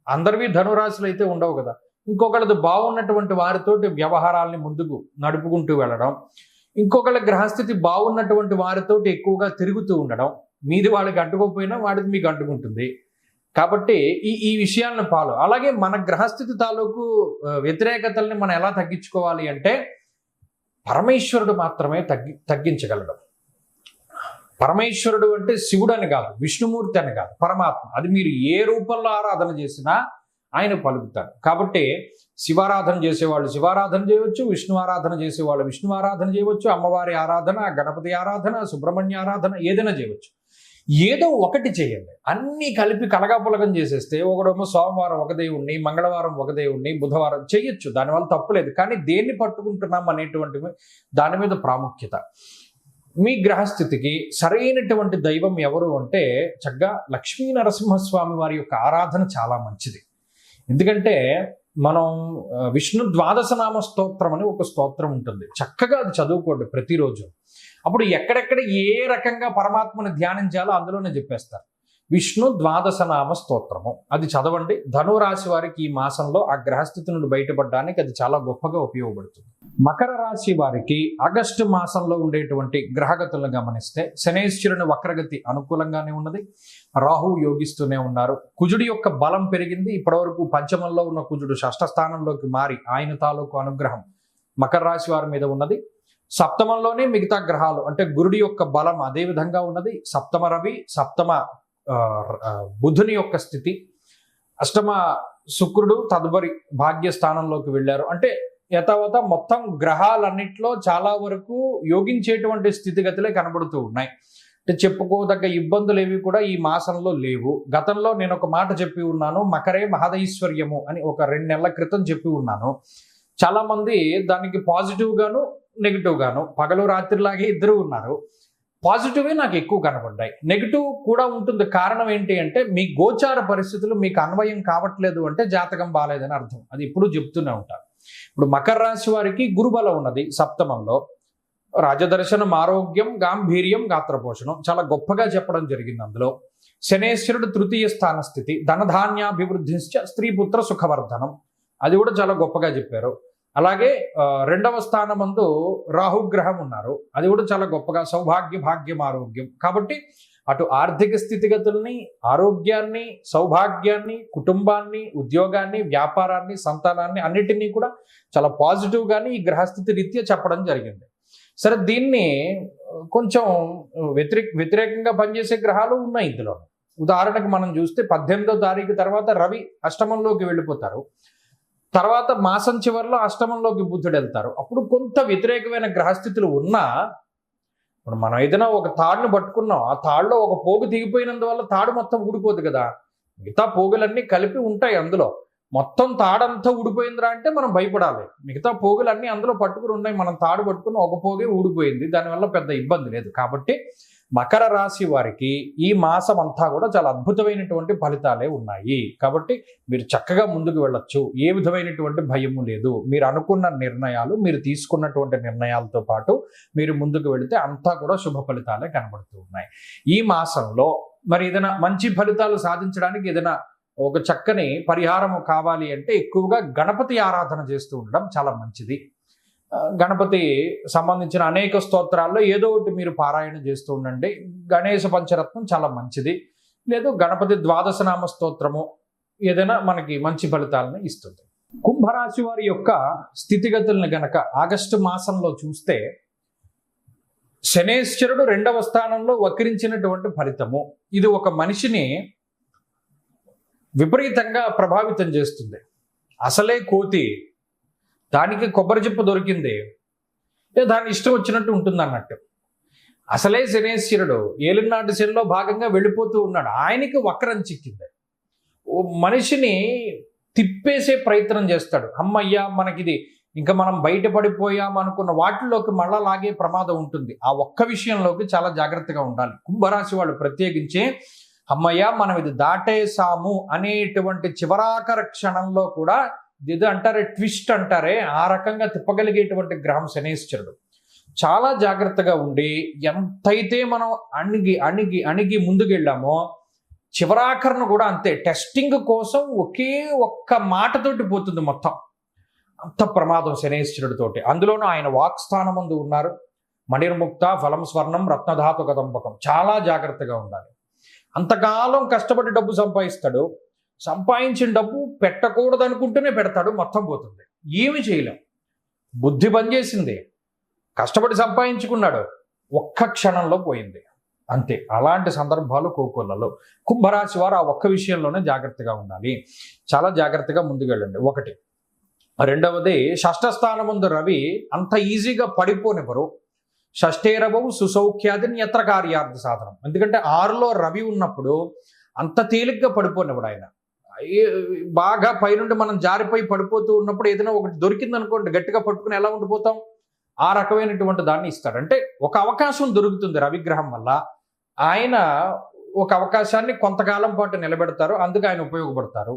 అందరివి ధనురాశులు అయితే ఉండవు కదా. ఇంకొకళ్ళది బాగున్నటువంటి వారితోటి వ్యవహారాల్ని ముందుకు నడుపుకుంటూ వెళ్ళడం, ఇంకొకళ్ళ గ్రహస్థితి బాగున్నటువంటి వారితోటి ఎక్కువగా తిరుగుతూ ఉండడం. మీది వాళ్ళకి అంటుకోకపోయినా వాడిది మీకు అంటుకుంటుంది. కాబట్టి ఈ విషయాలను అలాగే మన గ్రహస్థితి తాలూకు వ్యతిరేకతల్ని మనం ఎలా తగ్గించుకోవాలి అంటే పరమేశ్వరుడు మాత్రమే తగ్గించగలడు. పరమేశ్వరుడు అంటే శివుడు అని కాదు, విష్ణుమూర్తి అని కాదు, పరమాత్మ. అది మీరు ఏ రూపంలో ఆరాధన చేసినా ఆయన పలుకుతాడు. కాబట్టి శివారాధన చేసేవాళ్ళు శివారాధన చేయవచ్చు, విష్ణు ఆరాధన చేసేవాళ్ళు విష్ణు ఆరాధన చేయవచ్చు, అమ్మవారి ఆరాధన, గణపతి ఆరాధన, సుబ్రహ్మణ్య ఆరాధన ఏదైనా చేయవచ్చు. ఏదో ఒకటి చేయండి. అన్నీ కలిపి కలగాపులగం చేసేస్తే ఒకడేమో సోమవారం ఒక దేవుణ్ణి, మంగళవారం ఒక దేవుణ్ణి, బుధవారం చేయొచ్చు, దానివల్ల తప్పులేదు. కానీ దేన్ని పట్టుకుంటున్నాం అనేటువంటి దాని మీద ప్రాముఖ్యత. మీ గ్రహస్థితికి సరైనటువంటి దైవం ఎవరు అంటే చక్కగా లక్ష్మీ నరసింహస్వామి వారి యొక్క ఆరాధన చాలా మంచిది. ఎందుకంటే మనం విష్ణు ద్వాదశనామ స్తోత్రం అని ఒక స్తోత్రం ఉంటుంది, చక్కగా అది చదువుకోండి ప్రతిరోజు. అప్పుడు ఎక్కడెక్కడ ఏ రకంగా పరమాత్మను ధ్యానించాలో అందులోనే చెప్పేస్తారు. విష్ణు ద్వాదశనామ స్తోత్రము అది చదవండి. ధనురాశి వారికి ఈ మాసంలో ఆ గ్రహస్థితి నుండి బయటపడడానికి అది చాలా గొప్పగా ఉపయోగపడుతుంది. మకర రాశి వారికి ఆగస్టు మాసంలో ఉండేటువంటి గ్రహగతులను గమనిస్తే శనేశ్వరుని వక్రగతి అనుకూలంగానే ఉన్నది. రాహు యోగిస్తూనే ఉన్నారు. కుజుడి యొక్క బలం పెరిగింది. ఇప్పటివరకు పంచమంలో ఉన్న కుజుడు షష్ఠ స్థానంలోకి మారి ఆయన తాలూకు అనుగ్రహం మకర రాశి వారి మీద ఉన్నది. సప్తమంలోనే మిగతా గ్రహాలు అంటే గురుడి యొక్క బలం అదే విధంగా ఉన్నది. సప్తమ రవి, సప్తమ బుధుని యొక్క స్థితి, అష్టమ శుక్రుడు తదుపరి భాగ్యస్థానంలోకి వెళ్ళారు. అంటే యథావత మొత్తం గ్రహాలన్నింటిలో చాలా వరకు యోగించేటువంటి స్థితిగతులే కనబడుతూ ఉన్నాయి. అంటే చెప్పుకోదగ్గ ఇబ్బందులు ఏవి కూడా ఈ మాసంలో లేవు. గతంలో నేను ఒక మాట చెప్పి ఉన్నాను, మకరే మహదైశ్వర్యము అని ఒక 2 నెలల క్రితం చెప్పి ఉన్నాను. చాలా మంది దానికి పాజిటివ్ గాను నెగిటివ్ గాను, పగలు రాత్రిలాగే ఇద్దరు ఉన్నారు. పాజిటివే నాకు ఎక్కువ కనబడ్డాయి, నెగిటివ్ కూడా ఉంటుంది. కారణం ఏంటి అంటే మీ గోచార పరిస్థితులు మీకు అన్వయం కావట్లేదు అంటే జాతకం బాగాలేదని అర్థం. అది ఇప్పుడు చెప్తూనే ఉంటారు. ఇప్పుడు మకర రాశి వారికి గురుబలం ఉన్నది సప్తమంలో. రాజదర్శనం, ఆరోగ్యం, గాంభీర్యం, గాత్రపోషణం చాలా గొప్పగా చెప్పడం జరిగింది. అందులో శనేశ్వరుడు తృతీయ స్థాన స్థితి, ధనధాన్యాభివృద్ధిశ్చ స్త్రీపుత్ర సుఖవర్ధనం అది కూడా చాలా గొప్పగా చెప్పారు. అలాగే 2వ స్థానమందు రాహుగ్రహం ఉన్నారు, అది కూడా చాలా గొప్పగా సౌభాగ్య, భాగ్యం, ఆరోగ్యం. కాబట్టి అటు ఆర్థిక స్థితిగతుల్ని, ఆరోగ్యాన్ని, సౌభాగ్యాన్ని, కుటుంబాన్ని, ఉద్యోగాన్ని, వ్యాపారాన్ని, సంతానాన్ని అన్నిటినీ కూడా చాలా పాజిటివ్గానే ఈ గ్రహస్థితి రీత్యా చెప్పడం జరిగింది. సరే, దీన్ని కొంచెం వ్యతిరేకంగా పనిచేసే గ్రహాలు ఉన్నాయి ఇందులో. ఉదాహరణకు మనం చూస్తే 18వ తారీఖు తర్వాత రవి అష్టమంలోకి వెళ్ళిపోతారు. తర్వాత మాసం చివరిలో అష్టమంలోకి బుధుడు వెళ్తారు. అప్పుడు కొంత వ్యతిరేకమైన గ్రహస్థితులు ఉన్నా మనం ఏదైనా ఒక తాడును పట్టుకున్నాం, ఆ తాడులో ఒక పోగు దిగిపోయినందువల్ల తాడు మొత్తం ఊడిపోదు కదా. మిగతా పోగులన్నీ కలిపి ఉంటాయి అందులో. మొత్తం తాడంతా ఊడిపోయిందిరా అంటే మనం భయపడాలి. మిగతా పోగులన్నీ అందులో పట్టుకుని ఉన్నాయి, మనం తాడు పట్టుకుని ఒక పోగే ఊడిపోయింది, దానివల్ల పెద్ద ఇబ్బంది లేదు. కాబట్టి మకర రాశి వారికి ఈ మాసం అంతా కూడా చాలా అద్భుతమైనటువంటి ఫలితాలే ఉన్నాయి. కాబట్టి మీరు చక్కగా ముందుకు వెళ్ళొచ్చు, ఏ విధమైనటువంటి భయము లేదు. మీరు అనుకున్న నిర్ణయాలు, మీరు తీసుకున్నటువంటి నిర్ణయాలతో పాటు మీరు ముందుకు వెళితే అంతా కూడా శుభ ఫలితాలే కనబడుతూ ఉన్నాయి. ఈ మాసంలో మరి ఏదైనా మంచి ఫలితాలు సాధించడానికి ఏదైనా ఒక చక్కని పరిహారం కావాలి అంటే ఎక్కువగా గణపతి ఆరాధన చేస్తూ ఉండడం చాలా మంచిది. గణపతి సంబంధించిన అనేక స్తోత్రాల్లో ఏదో ఒకటి మీరు పారాయణ చేస్తూ ఉండండి. గణేశ పంచరత్నం చాలా మంచిది, లేదు గణపతి ద్వాదశనామ స్తోత్రము ఏదైనా మనకి మంచి ఫలితాలను ఇస్తుంది. కుంభరాశి వారి యొక్క స్థితిగతులను గనక ఆగస్టు మాసంలో చూస్తే శనేశ్వరుడు 2వ స్థానంలో వక్రించినటువంటి ఫలితము. ఇది ఒక మనిషిని విపరీతంగా ప్రభావితం చేస్తుంది. అసలే కోతి, దానికి కొబ్బరి చిప్ప దొరికింది, దాని ఇష్టం వచ్చినట్టు ఉంటుంది అన్నట్టు. అసలే శనేశ్వరుడు ఏలినాటి శనిలో భాగంగా వెళ్ళిపోతూ ఉన్నాడు, ఆయనకి వక్రం చిక్కింది. ఓ మనిషిని తిప్పేసే ప్రయత్నం చేస్తాడు. అమ్మయ్య మనకిది ఇంకా మనం బయటపడిపోయాం అనుకున్న వాటిల్లోకి మళ్ళా లాగే ప్రమాదం ఉంటుంది. ఆ ఒక్క విషయంలోకి చాలా జాగ్రత్తగా ఉండాలి. కుంభరాశి వాళ్ళు ప్రత్యేకించి అమ్మయ్య మనం ఇది దాటేసాము అనేటువంటి చివరాఖర క్షణంలో కూడా ఇది అంటారే ట్విస్ట్ అంటారే, ఆ రకంగా తిప్పగలిగేటువంటి గ్రహం శనేశ్వరుడు. చాలా జాగ్రత్తగా ఉండి ఎంతైతే మనం అణిగి అణిగి అణిగి ముందుకెళ్ళామో చివరాఖరను కూడా అంతే. టెస్టింగ్ కోసం ఒకే ఒక్క మాటతోటి పోతుంది మొత్తం. అంత ప్రమాదం శనేశ్వరుడితోటి. అందులోనూ ఆయన వాక్స్థానం ముందు ఉన్నారు. మణిర్ముక్త ఫలం స్వర్ణం రత్నధాతు కదంబకం. చాలా జాగ్రత్తగా ఉండాలి. అంతకాలం కష్టపడి డబ్బు సంపాదిస్తాడు. సంపాదించిన డబ్బు పెట్టకూడదు అనుకుంటూనే పెడతాడు, మొత్తం పోతుంది. ఏమి చేయలేం. బుద్ధి పనిచేసింది, కష్టపడి సంపాదించుకున్నాడు, ఒక్క క్షణంలో పోయింది అంతే. అలాంటి సందర్భాలు కోకొల్లలో. కుంభరాశి వారు ఆ ఒక్క విషయంలోనే జాగ్రత్తగా ఉండాలి. చాలా జాగ్రత్తగా ముందుకెళ్ళండి. ఒకటి. రెండవది, షష్ఠస్థానం ముందు రవి అంత ఈజీగా పడిపోనివ్వరు. షష్ఠేరవవు సుసౌఖ్యాది ఎత్ర కార్యార్థ సాధనం. ఎందుకంటే 6లో రవి ఉన్నప్పుడు అంత తేలిగ్గా పడిపోనివ్వడు ఆయన. బాగా పైనుండి మనం జారిపోయి పడిపోతూ ఉన్నప్పుడు ఏదైనా ఒకటి దొరికింది అనుకోండి, గట్టిగా పట్టుకుని ఎలా ఉండిపోతాం, ఆ రకమైనటువంటి దాన్ని ఇస్తాడు. అంటే ఒక అవకాశం దొరుకుతుంది రవిగ్రహం వల్ల. ఆయన ఒక అవకాశాన్ని కొంతకాలం పాటు నిలబెడతారు, అందుకు ఆయన ఉపయోగపడతారు.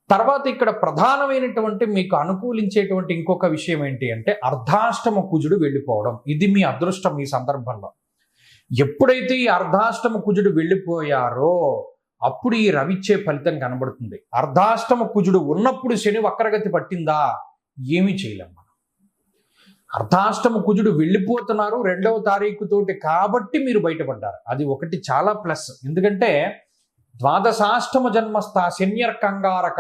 తర్వాత ఇక్కడ ప్రధానమైనటువంటి మీకు అనుకూలించేటువంటి ఇంకొక విషయం ఏంటి అంటే అర్ధాష్టమ కుజుడు వెళ్ళిపోవడం. ఇది మీ అదృష్టం ఈ సందర్భంలో. ఎప్పుడైతే ఈ అర్ధాష్టమ కుజుడు వెళ్ళిపోయారో అప్పుడు ఈ రవిచ్చే ఫలితం కనబడుతుంది. అర్ధాష్టమ కుజుడు ఉన్నప్పుడు శని వక్రగతి పట్టిందా, ఏమీ చేయలేం మనం. అర్ధాష్టమ కుజుడు వెళ్ళిపోతున్నారు 2వ తారీఖు తోటి కాబట్టి మీరు బయటపడ్డారు. అది ఒకటి చాలా ప్లస్. ఎందుకంటే ద్వాదశాష్టమ జన్మస్థ శన్యర్కంగారక.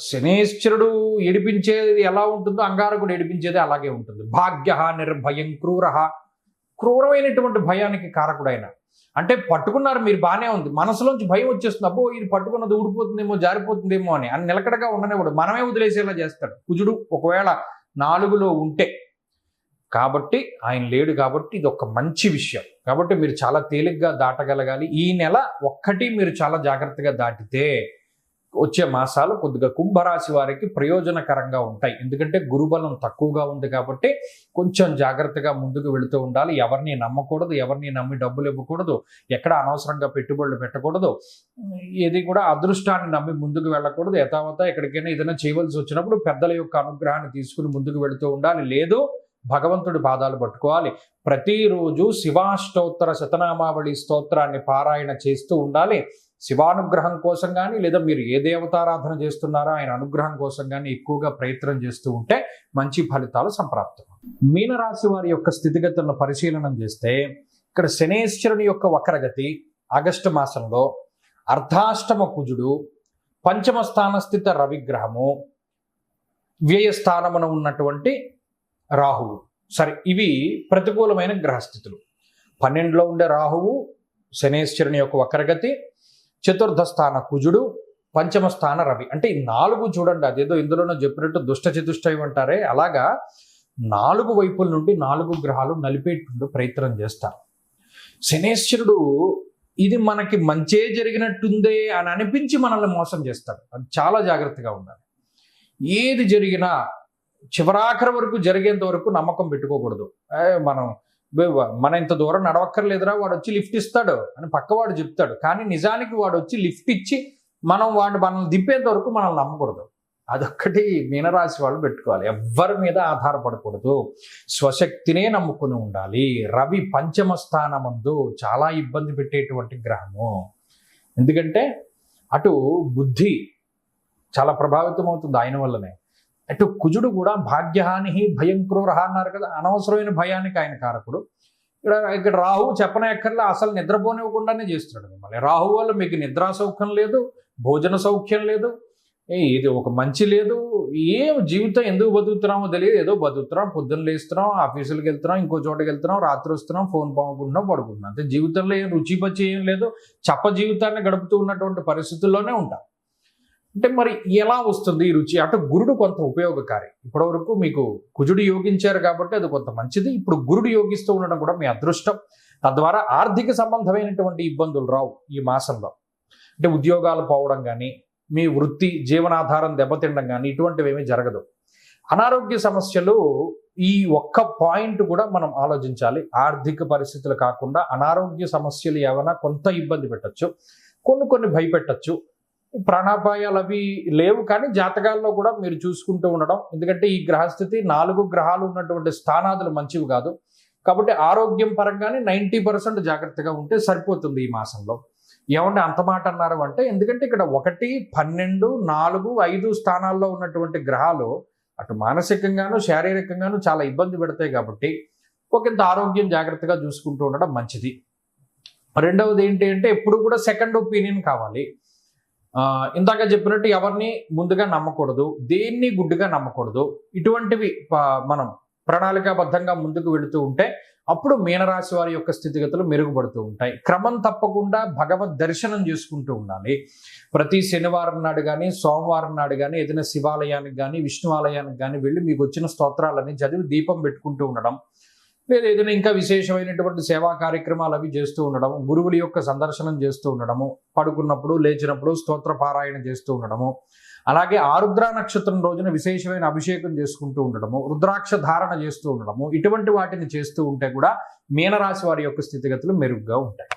శనేశ్వరుడు ఏడిపించేది ఎలా ఉంటుందో అంగారకుడు ఏడిపించేది అలాగే ఉంటుంది. భాగ్య నిర్భయం క్రూర. క్రూరమైనటువంటి భయానికి కారకుడైన. అంటే పట్టుకున్నారు మీరు, బాగానే ఉంది, మనసులోంచి భయం వచ్చేస్తుంది. అబ్బో ఇది పట్టుకున్నది ఊడిపోతుందేమో జారిపోతుందేమో అని నిలకడగా ఉండనివ్వడు, మనమే వదిలేసేలా చేస్తాడు కుజుడు ఒకవేళ 4లో ఉంటే. కాబట్టి ఆయన లేడు కాబట్టి ఇది ఒక మంచి విషయం. కాబట్టి మీరు చాలా తేలిగ్గా దాటగలగాలి. ఈ నెల ఒక్కటి మీరు చాలా జాగ్రత్తగా దాటితే వచ్చే మాసాలు కొద్దిగా కుంభరాశి వారికి ప్రయోజనకరంగా ఉంటాయి. ఎందుకంటే గురుబలం తక్కువగా ఉంది కాబట్టి కొంచెం జాగ్రత్తగా ముందుకు వెళుతూ ఉండాలి. ఎవరిని నమ్మకూడదు, ఎవరిని నమ్మి డబ్బులు ఇవ్వకూడదు, ఎక్కడ అనవసరంగా పెట్టుబడులు పెట్టకూడదు, ఏది కూడా అదృష్టాన్ని నమ్మి ముందుకు వెళ్ళకూడదు. యథావత ఎక్కడికైనా ఏదైనా చేయవలసి వచ్చినప్పుడు పెద్దల యొక్క అనుగ్రహాన్ని తీసుకుని ముందుకు వెళుతూ ఉండాలి. లేదు భగవంతుడి పాదాలు పట్టుకోవాలి. ప్రతిరోజు శివాష్టోత్తర శతనామావళి స్తోత్రాన్ని పారాయణ చేస్తూ ఉండాలి. శివానుగ్రహం కోసం కానీ లేదా మీరు ఏ దేవతారాధన చేస్తున్నారో ఆయన అనుగ్రహం కోసం కానీ ఎక్కువగా ప్రయత్నం చేస్తూ ఉంటే మంచి ఫలితాలు సంప్రాప్తం. మీనరాశి వారి యొక్క స్థితిగతులను పరిశీలనం చేస్తే ఇక్కడ శనేశ్వరుని యొక్క వక్రగతి ఆగస్టు మాసంలో, అర్ధాష్టమ కుజుడు, పంచమ స్థాన స్థిత రవిగ్రహము, వ్యయస్థానమున ఉన్నటువంటి రాహువు. సరే, ఇవి ప్రతికూలమైన గ్రహస్థితులు. 12లో ఉండే రాహువు, శనేశ్వరుని యొక్క వక్రగతి, చతుర్థ స్థాన కుజుడు, పంచమ స్థాన రవి. అంటే ఈ 4 చూడండి, అదేదో ఇందులోనో చెప్పినట్టు దుష్ట చతుష్టయం అంటారే, అలాగా 4 వైపుల నుండి 4 గ్రహాలు నలిపేటువంటి ప్రయత్నం చేస్తారు. శనేశ్వరుడు ఇది మనకి మంచే జరిగినట్టుందే అని అనిపించి మనల్ని మోసం చేస్తాడు. అది చాలా జాగ్రత్తగా ఉండాలి. ఏది జరిగినా చివరాఖరి వరకు జరిగేంత వరకు నమ్మకం పెట్టుకోకూడదు. మన ఇంత దూరం నడవక్కర్లేదురా, వాడు వచ్చి లిఫ్ట్ ఇస్తాడు అని పక్కవాడు చెప్తాడు. కానీ నిజానికి వాడు వచ్చి లిఫ్ట్ ఇచ్చి మనల్ని దింపేంత వరకు మనల్ని నమ్మకూడదు. అదొక్కటి మీనరాశి వాళ్ళు పెట్టుకోవాలి. ఎవ్వరి మీద ఆధారపడకూడదు, స్వశక్తినే నమ్ముకుని ఉండాలి. రవి పంచమ స్థానమందు చాలా ఇబ్బంది పెట్టేటువంటి గ్రహము. ఎందుకంటే అటు బుద్ధి చాలా ప్రభావితం అవుతుంది ఆయన వల్లనే. అటు కుజుడు కూడా భాగ్యహాని భయం క్రూర అన్నారు కదా, అనవసరమైన భయానికి ఆయన కారకుడు. ఇక్కడ రాహు చెప్పనక్కర్లే, అసలు నిద్రపోనివ్వకుండానే చేస్తున్నాడు మిమ్మల్ని. రాహు వల్ల మీకు నిద్రా సౌఖ్యం లేదు, భోజన సౌఖ్యం లేదు, ఇది ఒక మంచి లేదు. ఏం జీవితం ఎందుకు బతుకుతున్నామో తెలియదు, ఏదో బతుకుతున్నాం, పొద్దున్న లేస్తున్నాం, ఆఫీసులకు వెళ్తున్నాం, ఇంకో చోటకి వెళ్తున్నాం, రాత్రి వస్తున్నాం, ఫోన్ పాముకుంటున్నాం, పడుకుంటున్నాం. అంటే జీవితంలో ఏం రుచి పచ్చి ఏం లేదు, చప్ప జీవితాన్ని గడుపుతూ ఉన్నటువంటి పరిస్థితుల్లోనే ఉంటాం. అంటే మరి ఎలా వస్తుంది ఈ రుచి? అటు గురుడు కొంత ఉపయోగకారి. ఇప్పటివరకు మీకు కుజుడు యోగించారు కాబట్టి అది కొంత మంచిది. ఇప్పుడు గురుడు యోగిస్తూ ఉండడం కూడా మీ అదృష్టం. తద్వారా ఆర్థిక సంబంధమైనటువంటి ఇబ్బందులు రావు ఈ మాసంలో. అంటే ఉద్యోగాలు పోవడం కానీ, మీ వృత్తి జీవనాధారం దెబ్బతినడం కానీ ఇటువంటివి ఏమీ జరగదు. అనారోగ్య సమస్యలు ఈ ఒక్క పాయింట్ కూడా మనం ఆలోచించాలి. ఆర్థిక పరిస్థితులు కాకుండా అనారోగ్య సమస్యలు ఏమైనా కొంత ఇబ్బంది పెట్టచ్చు, కొన్ని భయపెట్టచ్చు. ప్రాణాపాయాలు అవి లేవు, కానీ జాతకాల్లో కూడా మీరు చూసుకుంటూ ఉండడం. ఎందుకంటే ఈ గ్రహస్థితి 4 గ్రహాలు ఉన్నటువంటి స్థానాదులు మంచివి కాదు. కాబట్టి ఆరోగ్యం పరంగానే 90% జాగ్రత్తగా ఉంటే సరిపోతుంది ఈ మాసంలో. ఏమంటే అంత మాట అన్నారు అంటే, ఎందుకంటే ఇక్కడ 1, 12, 4, 5 స్థానాల్లో ఉన్నటువంటి గ్రహాలు అటు మానసికంగాను శారీరకంగాను చాలా ఇబ్బంది పెడతాయి. కాబట్టి ఒకంత ఆరోగ్యం జాగ్రత్తగా చూసుకుంటూ ఉండడం మంచిది. రెండవది ఏంటి అంటే, ఎప్పుడు కూడా సెకండ్ ఒపీనియన్ కావాలి. ఇందాక చెప్పినట్టు ఎవరిని ముందుగా నమ్మకూడదు, దేన్ని గుడ్డుగా నమ్మకూడదు. ఇటువంటివి మనం ప్రణాళికాబద్ధంగా ముందుకు వెళుతూ ఉంటే అప్పుడు మీనరాశి వారి యొక్క స్థితిగతులు మెరుగుపడుతూ ఉంటాయి. క్రమం తప్పకుండా భగవద్ దర్శనం చేసుకుంటూ ఉండాలి. ప్రతి శనివారం నాడు కానీ, సోమవారం నాడు కానీ ఏదైనా శివాలయానికి కానీ, విష్ణు ఆలయానికి కానీ వెళ్ళి మీకు వచ్చిన స్తోత్రాలని చదివి దీపం పెట్టుకుంటూ ఉండడం, లేదా ఏదైనా ఇంకా విశేషమైనటువంటి సేవా కార్యక్రమాలు అవి చేస్తూ ఉండడం, గురువుల యొక్క సందర్శనం చేస్తూ ఉండడము, పడుకున్నప్పుడు లేచినప్పుడు స్తోత్ర పారాయణ చేస్తూ ఉండడము, అలాగే ఆరుద్ర నక్షత్రం రోజున విశేషమైన అభిషేకం చేసుకుంటూ ఉండడము, రుద్రాక్ష ధారణ చేస్తూ ఉండడము, ఇటువంటి వాటిని చేస్తూ ఉంటే కూడా మీనరాశి వారి యొక్క స్థితిగతులు మెరుగ్గా ఉంటాయి.